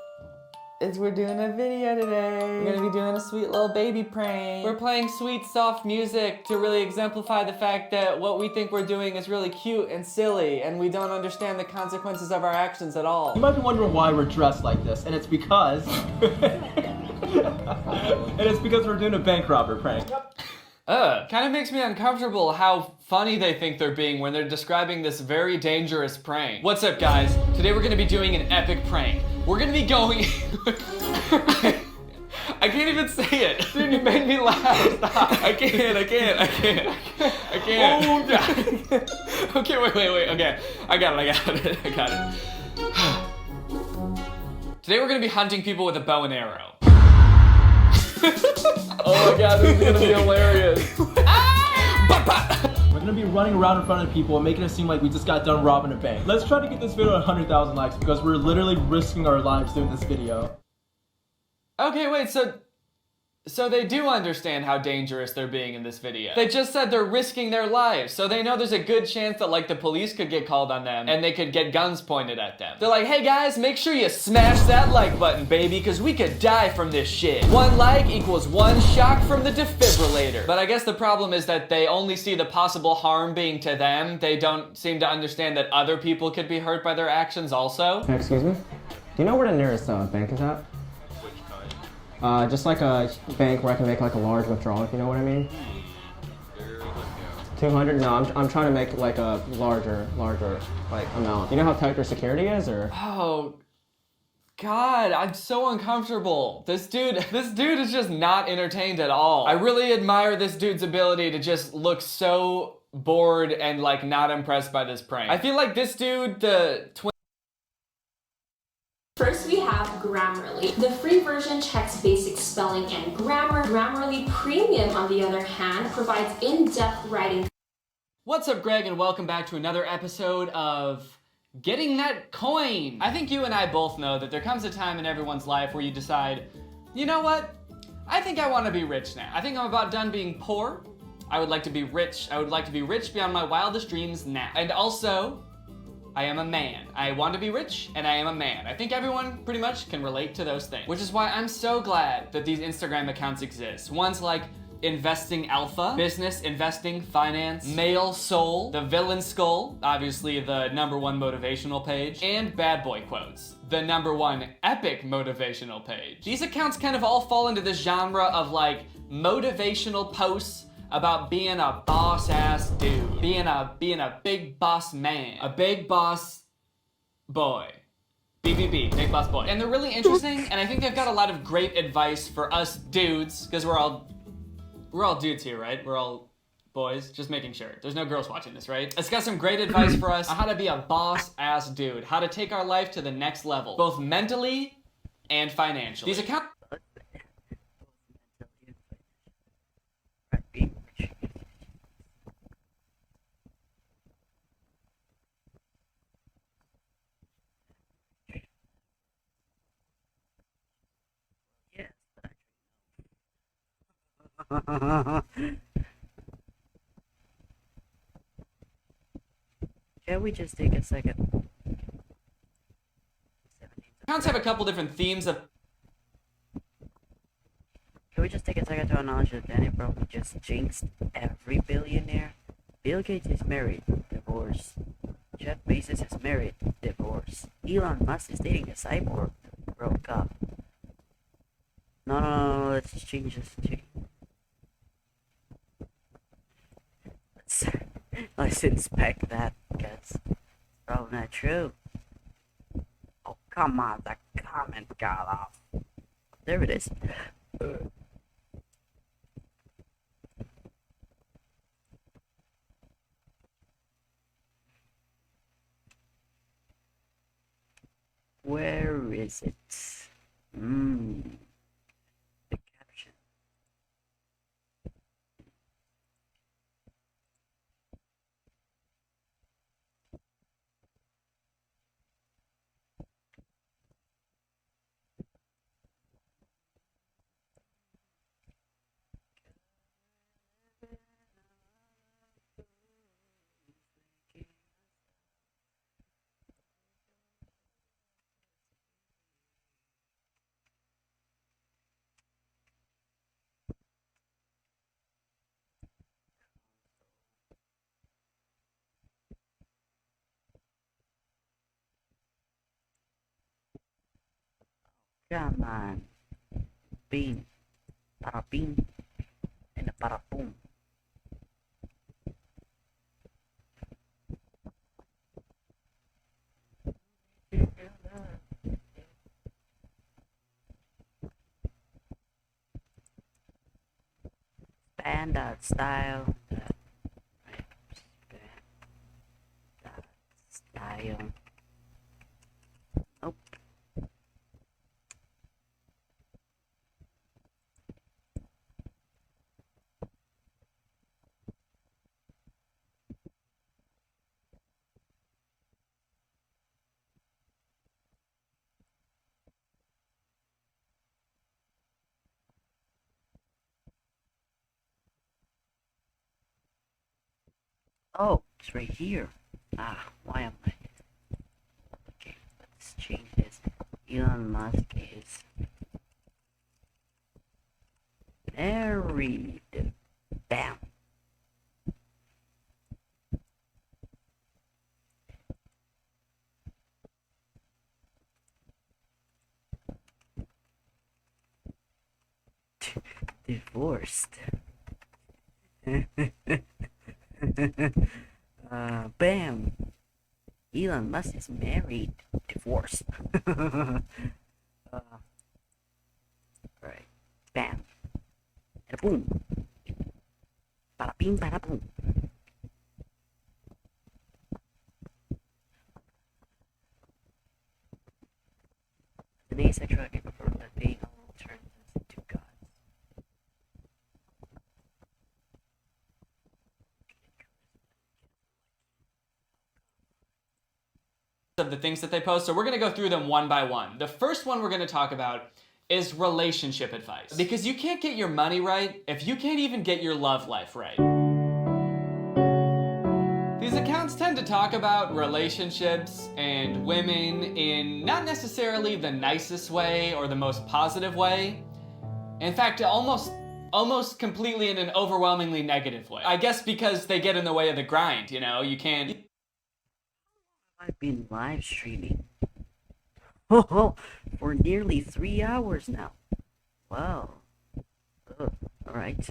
doing a video today. We're gonna be doing a sweet little baby prank. We're playing sweet, soft music to really exemplify the fact that what we think we're doing is really cute and silly, and we don't understand the consequences of our actions at all. You might be wondering why we're dressed like this, and it's because... we're doing a bank robber prank. Kind of makes me uncomfortable how funny they think they're being when they're describing this very dangerous prank. What's up, guys? Today we're gonna be doing an epic prank. We're gonna be going... I can't even say it. Dude, you made me laugh. Stop. I can't. Oh, God. Okay, wait. Okay, I got it. Today we're gonna be hunting people with a bow and arrow. Oh my God, this is gonna be hilarious. We're gonna be running around in front of people and making it seem like we just got done robbing a bank. Let's try to get this video at 100,000 likes because we're literally risking our lives doing this video. Okay, wait, so they do understand how dangerous they're being in this video. They just said they're risking their lives, so they know there's a good chance that like the police could get called on them and they could get guns pointed at them. They're like, hey guys, make sure you smash that like button, baby, because we could die from this shit. 1 like equals 1 shock from the defibrillator. But I guess the problem is that they only see the possible harm being to them. They don't seem to understand that other people could be hurt by their actions also. Excuse me? Do you know where the nearest bank is at? Just like a bank where I can make like a large withdrawal, if you know what I mean. 200? No, I'm trying to make like a larger like amount. You know how tight their security is, or? Oh, God, I'm so uncomfortable. This dude is just not entertained at all. I really admire this dude's ability to just look so bored and like not impressed by this prank. I feel like this dude, First, we have Grammarly. The free version checks basic spelling and grammar. Grammarly Premium, on the other hand, provides in-depth writing. What's up, Greg, and welcome back to another episode of Getting That Coin. I think you and I both know that there comes a time in everyone's life where you decide, you know what? I think I want to be rich now. I think I'm about done being poor. I would like to be rich. I would like to be rich beyond my wildest dreams now. And also, I am a man. I want to be rich, and I am a man. I think everyone pretty much can relate to those things. Which is why I'm so glad that these Instagram accounts exist. Ones like Investing Alpha, Business, Investing, Finance, Male Soul, The Villain Skull, obviously the #1 motivational page, and Bad Boy Quotes, the #1 epic motivational page. These accounts kind of all fall into this genre of like motivational posts about being a boss-ass dude, being a big boss man, a big boss boy. BBB, big boss boy. And they're really interesting, and I think they've got a lot of great advice for us dudes, because we're all dudes here, right? We're all boys, just making sure. There's no girls watching this, right? It's got some great advice for us on how to be a boss-ass dude, how to take our life to the next level, both mentally and financially. These accounts... Shall we just take a second? Accounts have a couple different themes of... Can we just take a second to acknowledge that Danny probably just jinxed every billionaire? Bill Gates is married, divorce. Jeff Bezos is married, divorce. Elon Musk is dating a cyborg, broke up. No, let's change this to... Let's inspect that, because it's probably not true. Oh, come on, the comment got off. There it is. Where is it? The caption. Come on. Bean. Para bean. And a para boom. Standard style. That style. Nope. Oh, it's right here. Ah, why am I? Okay, let's change this. Elon Musk is married. Bam. Divorced. Bam. Elon Musk is married, divorced. Right. Bam. And a boom. Bada bing, bada boom. An asexual can confirm that being all turns us into gods. Of the things that they post, so we're going to go through them one by one. The first one we're going to talk about is relationship advice, because you can't get your money right if you can't even get your love life right. These accounts tend to talk about relationships and women in not necessarily the nicest way or the most positive way. In fact, almost completely in an overwhelmingly negative way. I guess because they get in the way of the grind, you know, you can't... I've been live streaming for nearly 3 hours now. Wow. Alright.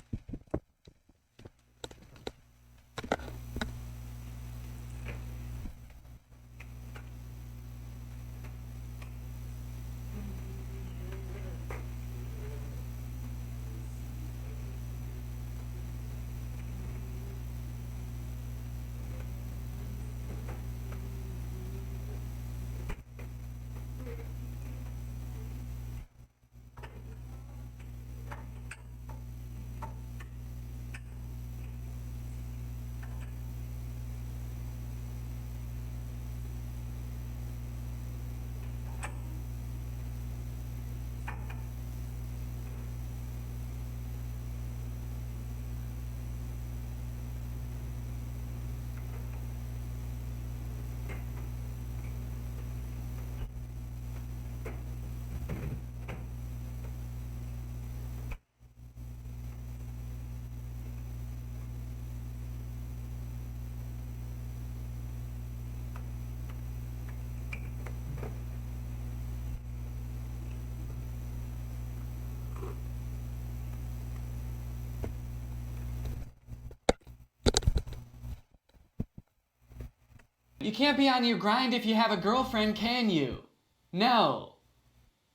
You can't be on your grind if you have a girlfriend, can you? No.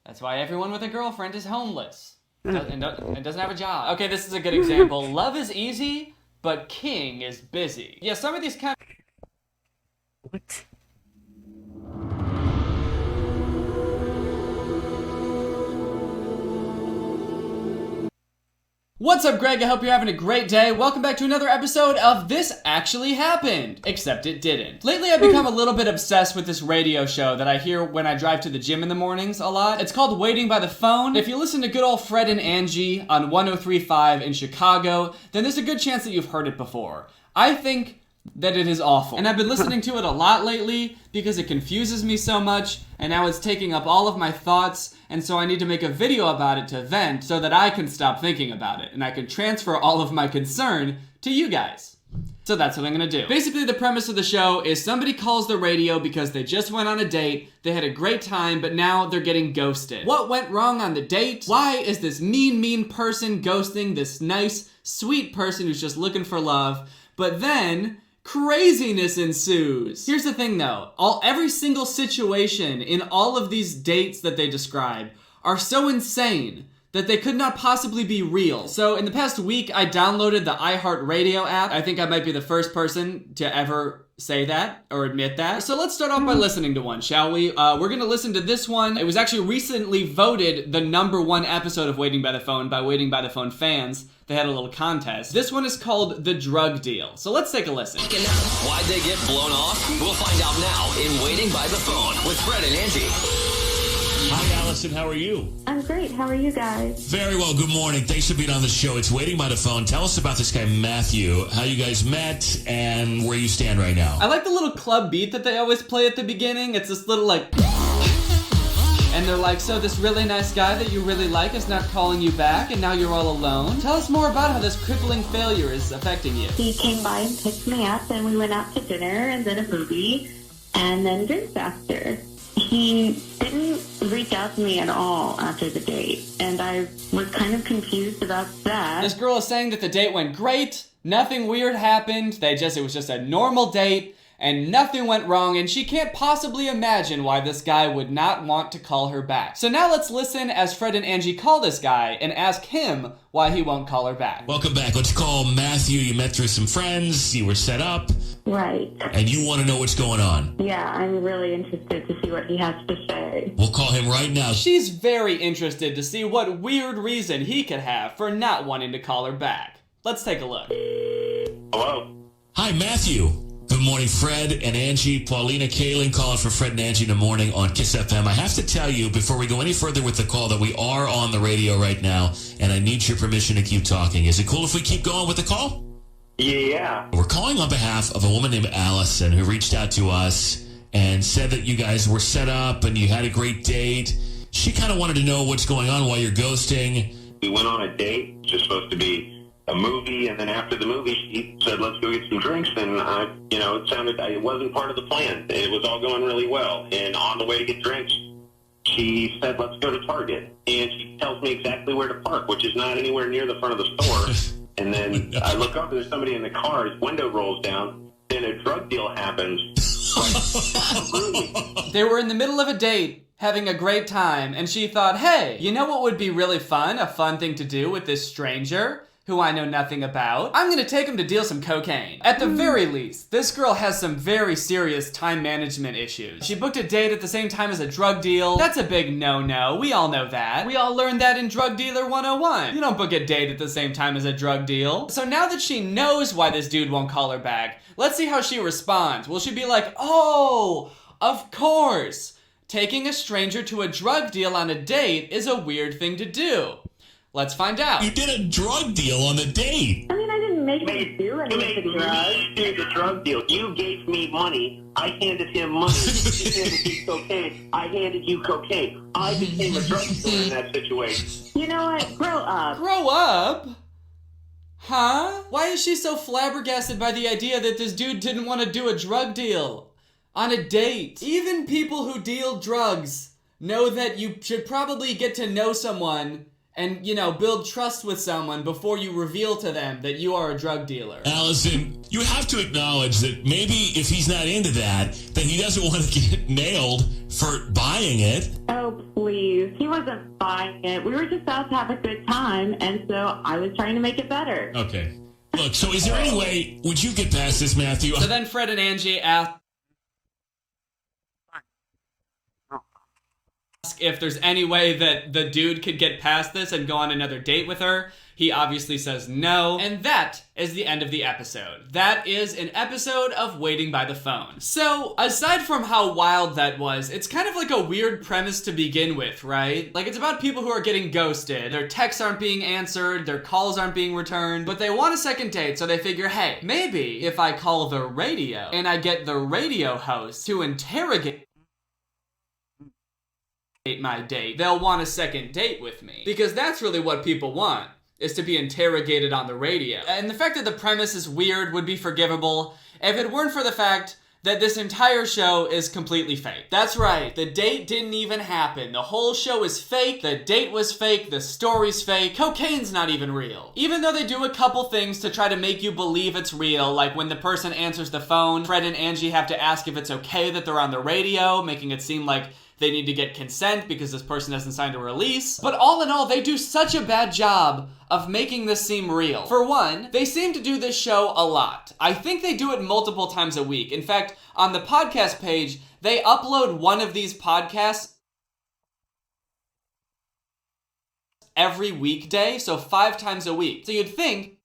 That's why everyone with a girlfriend is homeless. And doesn't have a job. Okay, this is a good example. Love is easy, but king is busy. Yeah, some of these kind of... What? What's up, Greg? I hope you're having a great day. Welcome back to another episode of This Actually Happened. Except it didn't. Lately, I've become a little bit obsessed with this radio show that I hear when I drive to the gym in the mornings a lot. It's called Waiting by the Phone. If you listen to good old Fred and Angie on 103.5 in Chicago, then there's a good chance that you've heard it before. I think that it is awful. And I've been listening to it a lot lately because it confuses me so much, and now it's taking up all of my thoughts, and so I need to make a video about it to vent so that I can stop thinking about it, and I can transfer all of my concern to you guys. So that's what I'm gonna do. Basically, the premise of the show is somebody calls the radio because they just went on a date, they had a great time, but now they're getting ghosted. What went wrong on the date? Why is this mean person ghosting this nice, sweet person who's just looking for love? But then craziness ensues. Here's the thing though, every single situation in all of these dates that they describe are so insane that they could not possibly be real. So in the past week, I downloaded the iHeartRadio app. I think I might be the first person to ever say that or admit that. So let's start off by listening to one, shall we? We're gonna listen to this one. It was actually recently voted the #1 episode of Waiting by the Phone by Waiting by the Phone fans. They had a little contest. This one is called The Drug Deal. So let's take a listen. Why'd they get blown off? We'll find out now in Waiting by the Phone with Fred and Angie. Hi, Allison. How are you? I'm great. How are you guys? Very well. Good morning. Thanks for being on the show. It's Waiting by the Phone. Tell us about this guy, Matthew, how you guys met, and where you stand right now. I like the little club beat that they always play at the beginning. It's this little like... And they're like, so this really nice guy that you really like is not calling you back, and now you're all alone? Tell us more about how this crippling failure is affecting you. He came by and picked me up, and we went out to dinner, and then a movie, and then drinks after. He didn't reach out to me at all after the date, and I was kind of confused about that. This girl is saying that the date went great, nothing weird happened, it was just a normal date, and nothing went wrong, and she can't possibly imagine why this guy would not want to call her back. So now let's listen as Fred and Angie call this guy and ask him why he won't call her back. Welcome back. Let's call Matthew. You met through some friends. You were set up. Right. And you want to know what's going on. Yeah, I'm really interested to see what he has to say. We'll call him right now. She's very interested to see what weird reason he could have for not wanting to call her back. Let's take a look. Hello? Hi, Matthew. Good morning, Fred and Angie. Paulina Kaling calling for Fred and Angie in the morning on Kiss FM. I have to tell you, before we go any further with the call, that we are on the radio right now, and I need your permission to keep talking. Is it cool if we keep going with the call? Yeah. We're calling on behalf of a woman named Allison who reached out to us and said that you guys were set up and you had a great date. She kind of wanted to know what's going on while you're ghosting. We went on a date. It was supposed to be a movie, and then after the movie, she said, let's go get some drinks, and it wasn't part of the plan. It was all going really well, and on the way to get drinks, she said, let's go to Target, and she tells me exactly where to park, which is not anywhere near the front of the store, and then I look up, and there's somebody in the car, his window rolls down, and a drug deal happens. They were in the middle of a date, having a great time, and she thought, hey, you know what would be really fun? A fun thing to do with this stranger who I know nothing about? I'm gonna take him to deal some cocaine. At the very least, this girl has some very serious time management issues. She booked a date at the same time as a drug deal. That's a big no-no. We all know that. We all learned that in Drug Dealer 101. You don't book a date at the same time as a drug deal. So now that she knows why this dude won't call her back, let's see how she responds. Will she be like, oh, of course. Taking a stranger to a drug deal on a date is a weird thing to do. Let's find out. You did a drug deal on the date. I mean, I didn't make him do anything. You did the drug deal. You gave me money. I handed him money. He handed you cocaine. I handed you cocaine. I became a drug dealer in that situation. You know what? Grow up. Grow up? Huh? Why is she so flabbergasted by the idea that this dude didn't want to do a drug deal on a date? Even people who deal drugs know that you should probably get to know someone and, you know, build trust with someone before you reveal to them that you are a drug dealer. Allison, you have to acknowledge that maybe if he's not into that, then he doesn't want to get nailed for buying it. Oh, please. He wasn't buying it. We were just out to have a good time, and so I was trying to make it better. Okay. Look, so is there any way, would you get past this, Matthew? So then Fred and Angie ask if there's any way that the dude could get past this and go on another date with her. He obviously says no. And that is the end of the episode. That is an episode of Waiting by the Phone. So, aside from how wild that was, it's kind of like a weird premise to begin with, right? Like, it's about people who are getting ghosted. Their texts aren't being answered, their calls aren't being returned, but they want a second date, so they figure, hey, maybe if I call the radio and I get the radio host to interrogate my date, they'll want a second date with me. Because that's really what people want, is to be interrogated on the radio. And the fact that the premise is weird would be forgivable if it weren't for the fact that this entire show is completely fake. That's right, the date didn't even happen. The whole show is fake, the date was fake, the story's fake, cocaine's not even real. Even though they do a couple things to try to make you believe it's real, like when the person answers the phone, Fred and Angie have to ask if it's okay that they're on the radio, making it seem like they need to get consent because this person hasn't signed a release. But all in all, they do such a bad job of making this seem real. For one, they seem to do this show a lot. I think they do it multiple times a week. In fact, on the podcast page, they upload one of these podcasts every weekday, so 5 times a week. So you'd think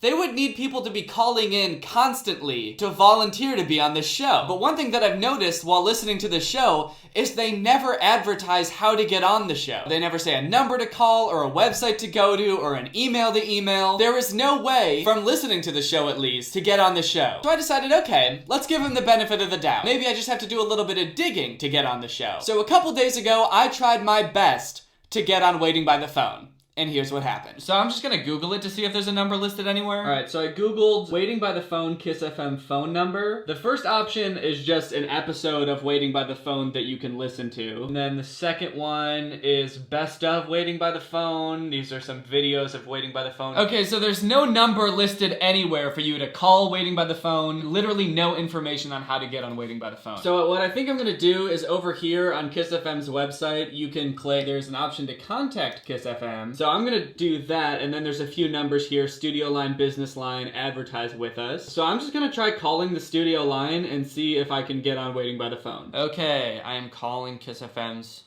they would need people to be calling in constantly to volunteer to be on this show. But one thing that I've noticed while listening to the show is they never advertise how to get on the show. They never say a number to call or a website to go to or an email to email. There is no way, from listening to the show at least, to get on the show. So I decided, okay, let's give them the benefit of the doubt. Maybe I just have to do a little bit of digging to get on the show. So a couple days ago, I tried my best to get on Waiting by the Phone. And here's what happened. So I'm just gonna Google it to see if there's a number listed anywhere. Alright, so I Googled Waiting by the Phone Kiss FM phone number. The first option is just an episode of Waiting by the Phone that you can listen to. And then the second one is Best of Waiting by the Phone. These are some videos of Waiting by the Phone. Okay, so there's no number listed anywhere for you to call Waiting by the Phone. Literally no information on how to get on Waiting by the Phone. So what I think I'm gonna do is over here on Kiss FM's website, you can click, there's an option to contact Kiss FM. So I'm gonna do that, and then there's a few numbers here, studio line, business line, advertise with us. So I'm just gonna try calling the studio line and see if I can get on Waiting by the Phone. Okay, I am calling Kiss FM's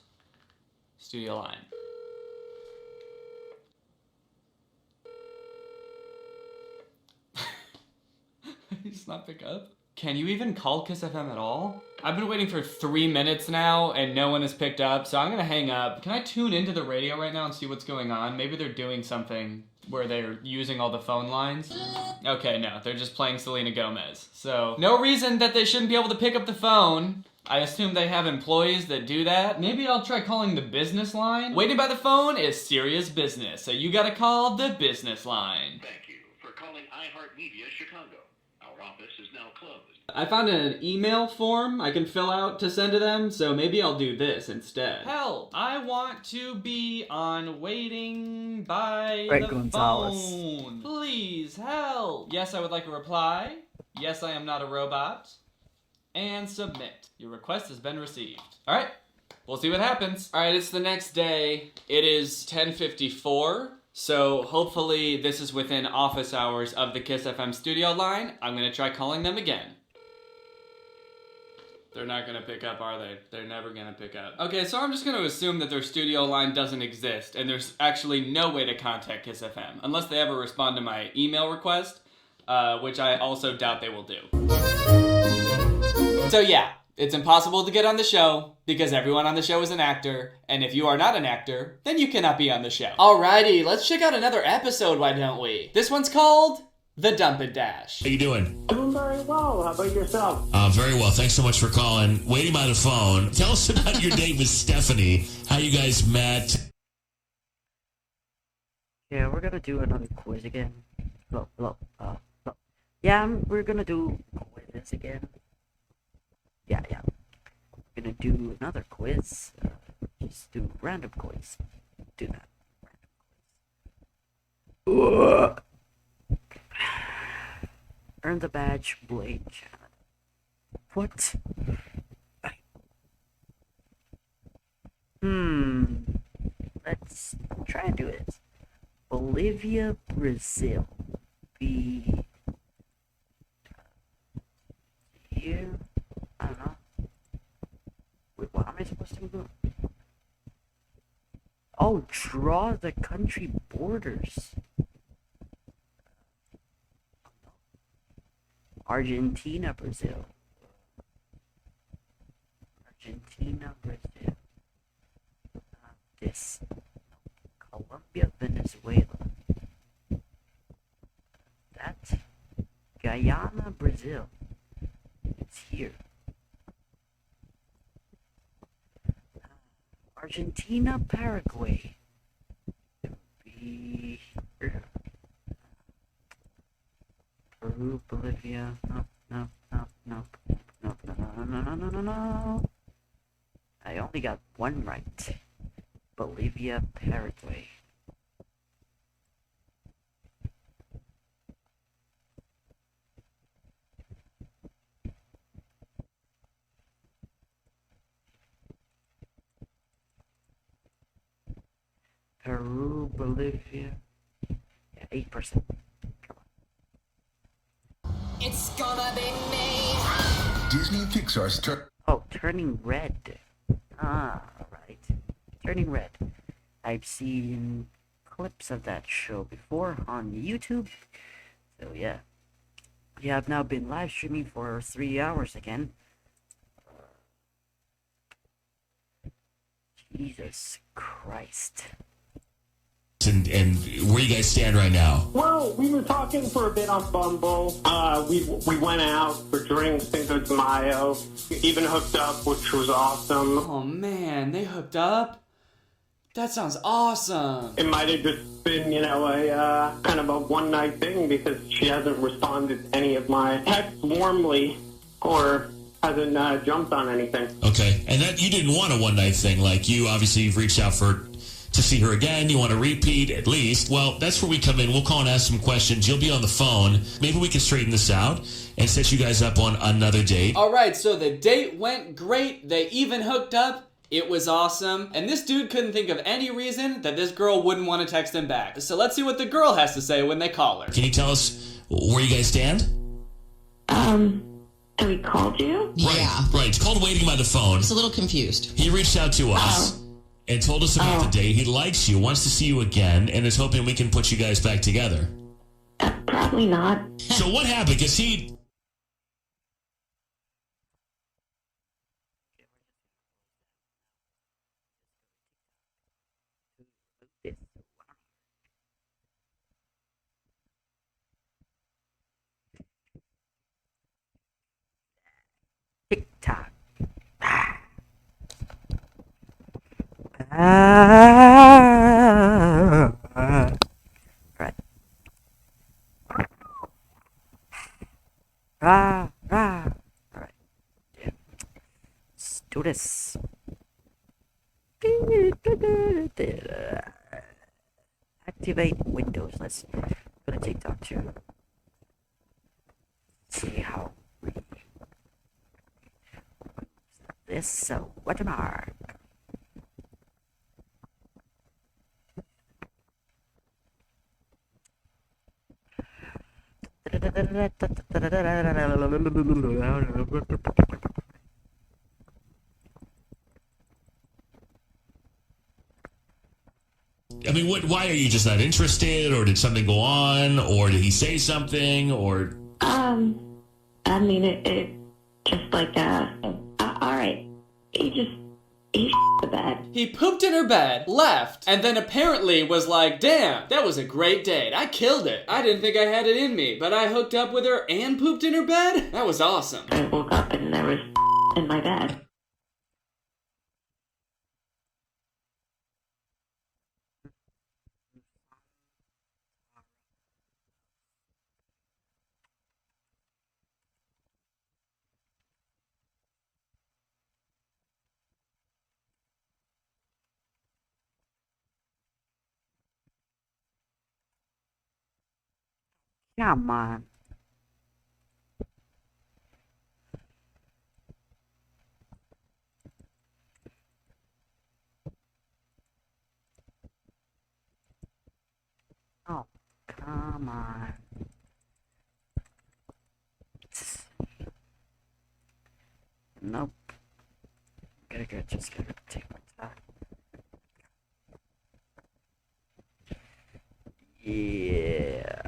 studio line. You just not pick up? Can you even call Kiss FM at all? I've been waiting for 3 minutes now and no one has picked up, so I'm gonna hang up. Can I tune into the radio right now and see what's going on? Maybe they're doing something where they're using all the phone lines. Okay, no, they're just playing Selena Gomez. So, no reason that they shouldn't be able to pick up the phone. I assume they have employees that do that. Maybe I'll try calling the business line. Waiting by the Phone is serious business, so you gotta call the business line. Thank you for calling iHeartMedia Chicago. Our office is now closed. I found an email form I can fill out to send to them, so maybe I'll do this instead. Help! I want to be on Waiting by Right, the Gonzalez. Phone. Please help! Yes, I would like a reply. Yes, I am not a robot. And submit. Your request has been received. Alright, we'll see what happens. Alright, it's the next day. It is 10:54. So hopefully this is within office hours of the Kiss FM studio line. I'm gonna try calling them again. They're not gonna pick up, are they? They're never gonna pick up. Okay, so I'm just gonna assume that their studio line doesn't exist and there's actually no way to contact Kiss FM unless they ever respond to my email request, which I also doubt they will do. So yeah, it's impossible to get on the show because everyone on the show is an actor, and if you are not an actor, then you cannot be on the show. Alrighty, let's check out another episode, why don't we? This one's called The Dump and Dash. How you doing? Doing very well. How about yourself? Very well. Thanks so much for calling. Waiting by the Phone. Tell us about your date with Stephanie. How you guys met. Yeah, we're gonna do another quiz again. Yeah, we're gonna do quizzes again. Yeah. gonna do another quiz. Just do random quiz. Do that. Random quiz. Earn the badge, Blade Channel. What? Let's try and do it. Bolivia, Brazil. Be here. I don't know. Wait, what am I supposed to do? Oh, draw the country borders. Argentina, Brazil. Argentina, Brazil. This. Colombia, Venezuela. That. Guyana, Brazil. It's here. Argentina, Paraguay. It would be here. Peru, Bolivia. No. I only got one right. Bolivia, Paraguay. Peru, Bolivia. Yeah, 8%. It's gonna be me. Disney and Pixar's Oh, Turning Red. Ah, alright. Turning Red. I've seen clips of that show before on YouTube. So yeah. Yeah, I've now been live streaming for 3 hours again. Jesus Christ. And where you guys stand right now? Well, we were talking for a bit on Bumble. We went out for drinks, Cinco de Mayo. Even hooked up, which was awesome. Oh man, they hooked up? That sounds awesome. It might have just been, a kind of a one-night thing because she hasn't responded to any of my texts warmly or hasn't jumped on anything. Okay, and that you didn't want a one-night thing. Like, you obviously you've reached out to see her again. You want to repeat at least. Well, that's where we come in. We'll call and ask some questions. You'll be on the phone. Maybe we can straighten this out and set you guys up on another date. All right, so the date went great. They even hooked up. It was awesome. And this dude couldn't think of any reason that this girl wouldn't want to text him back. So let's see what the girl has to say when they call her. Can you tell us where you guys stand? So he called you? Right. It's called waiting by the phone. He's a little confused. He reached out to us and told us about the date. He likes you, wants to see you again, and is hoping we can put you guys back together. Probably not. So what happened? Because he... TikTok. Right. Alright. Yeah. Let's do this. Activate Windows. Let's go to TikTok too. See how we this. So watermark. I mean, why are you just not interested, or did something go on, or did he say something, or... I mean, it just like, alright. He the bed. He pooped in her bed, left, and then apparently was like, damn, that was a great date. I killed it. I didn't think I had it in me, but I hooked up with her and pooped in her bed? That was awesome. I woke up and there was in my bed. Come on. Oh, come on. Nope. Just gotta take my time. Yeah.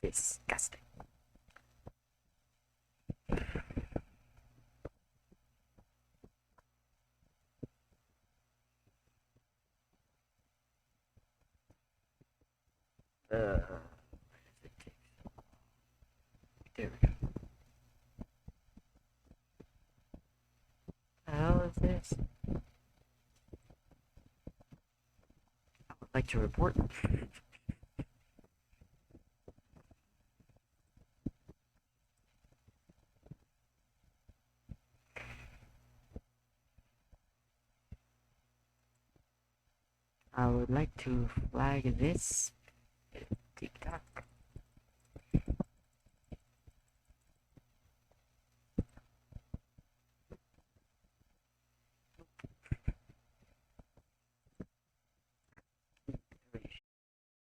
Disgusting. There we go. What the hell is this? I would like to report. I would like to flag this TikTok.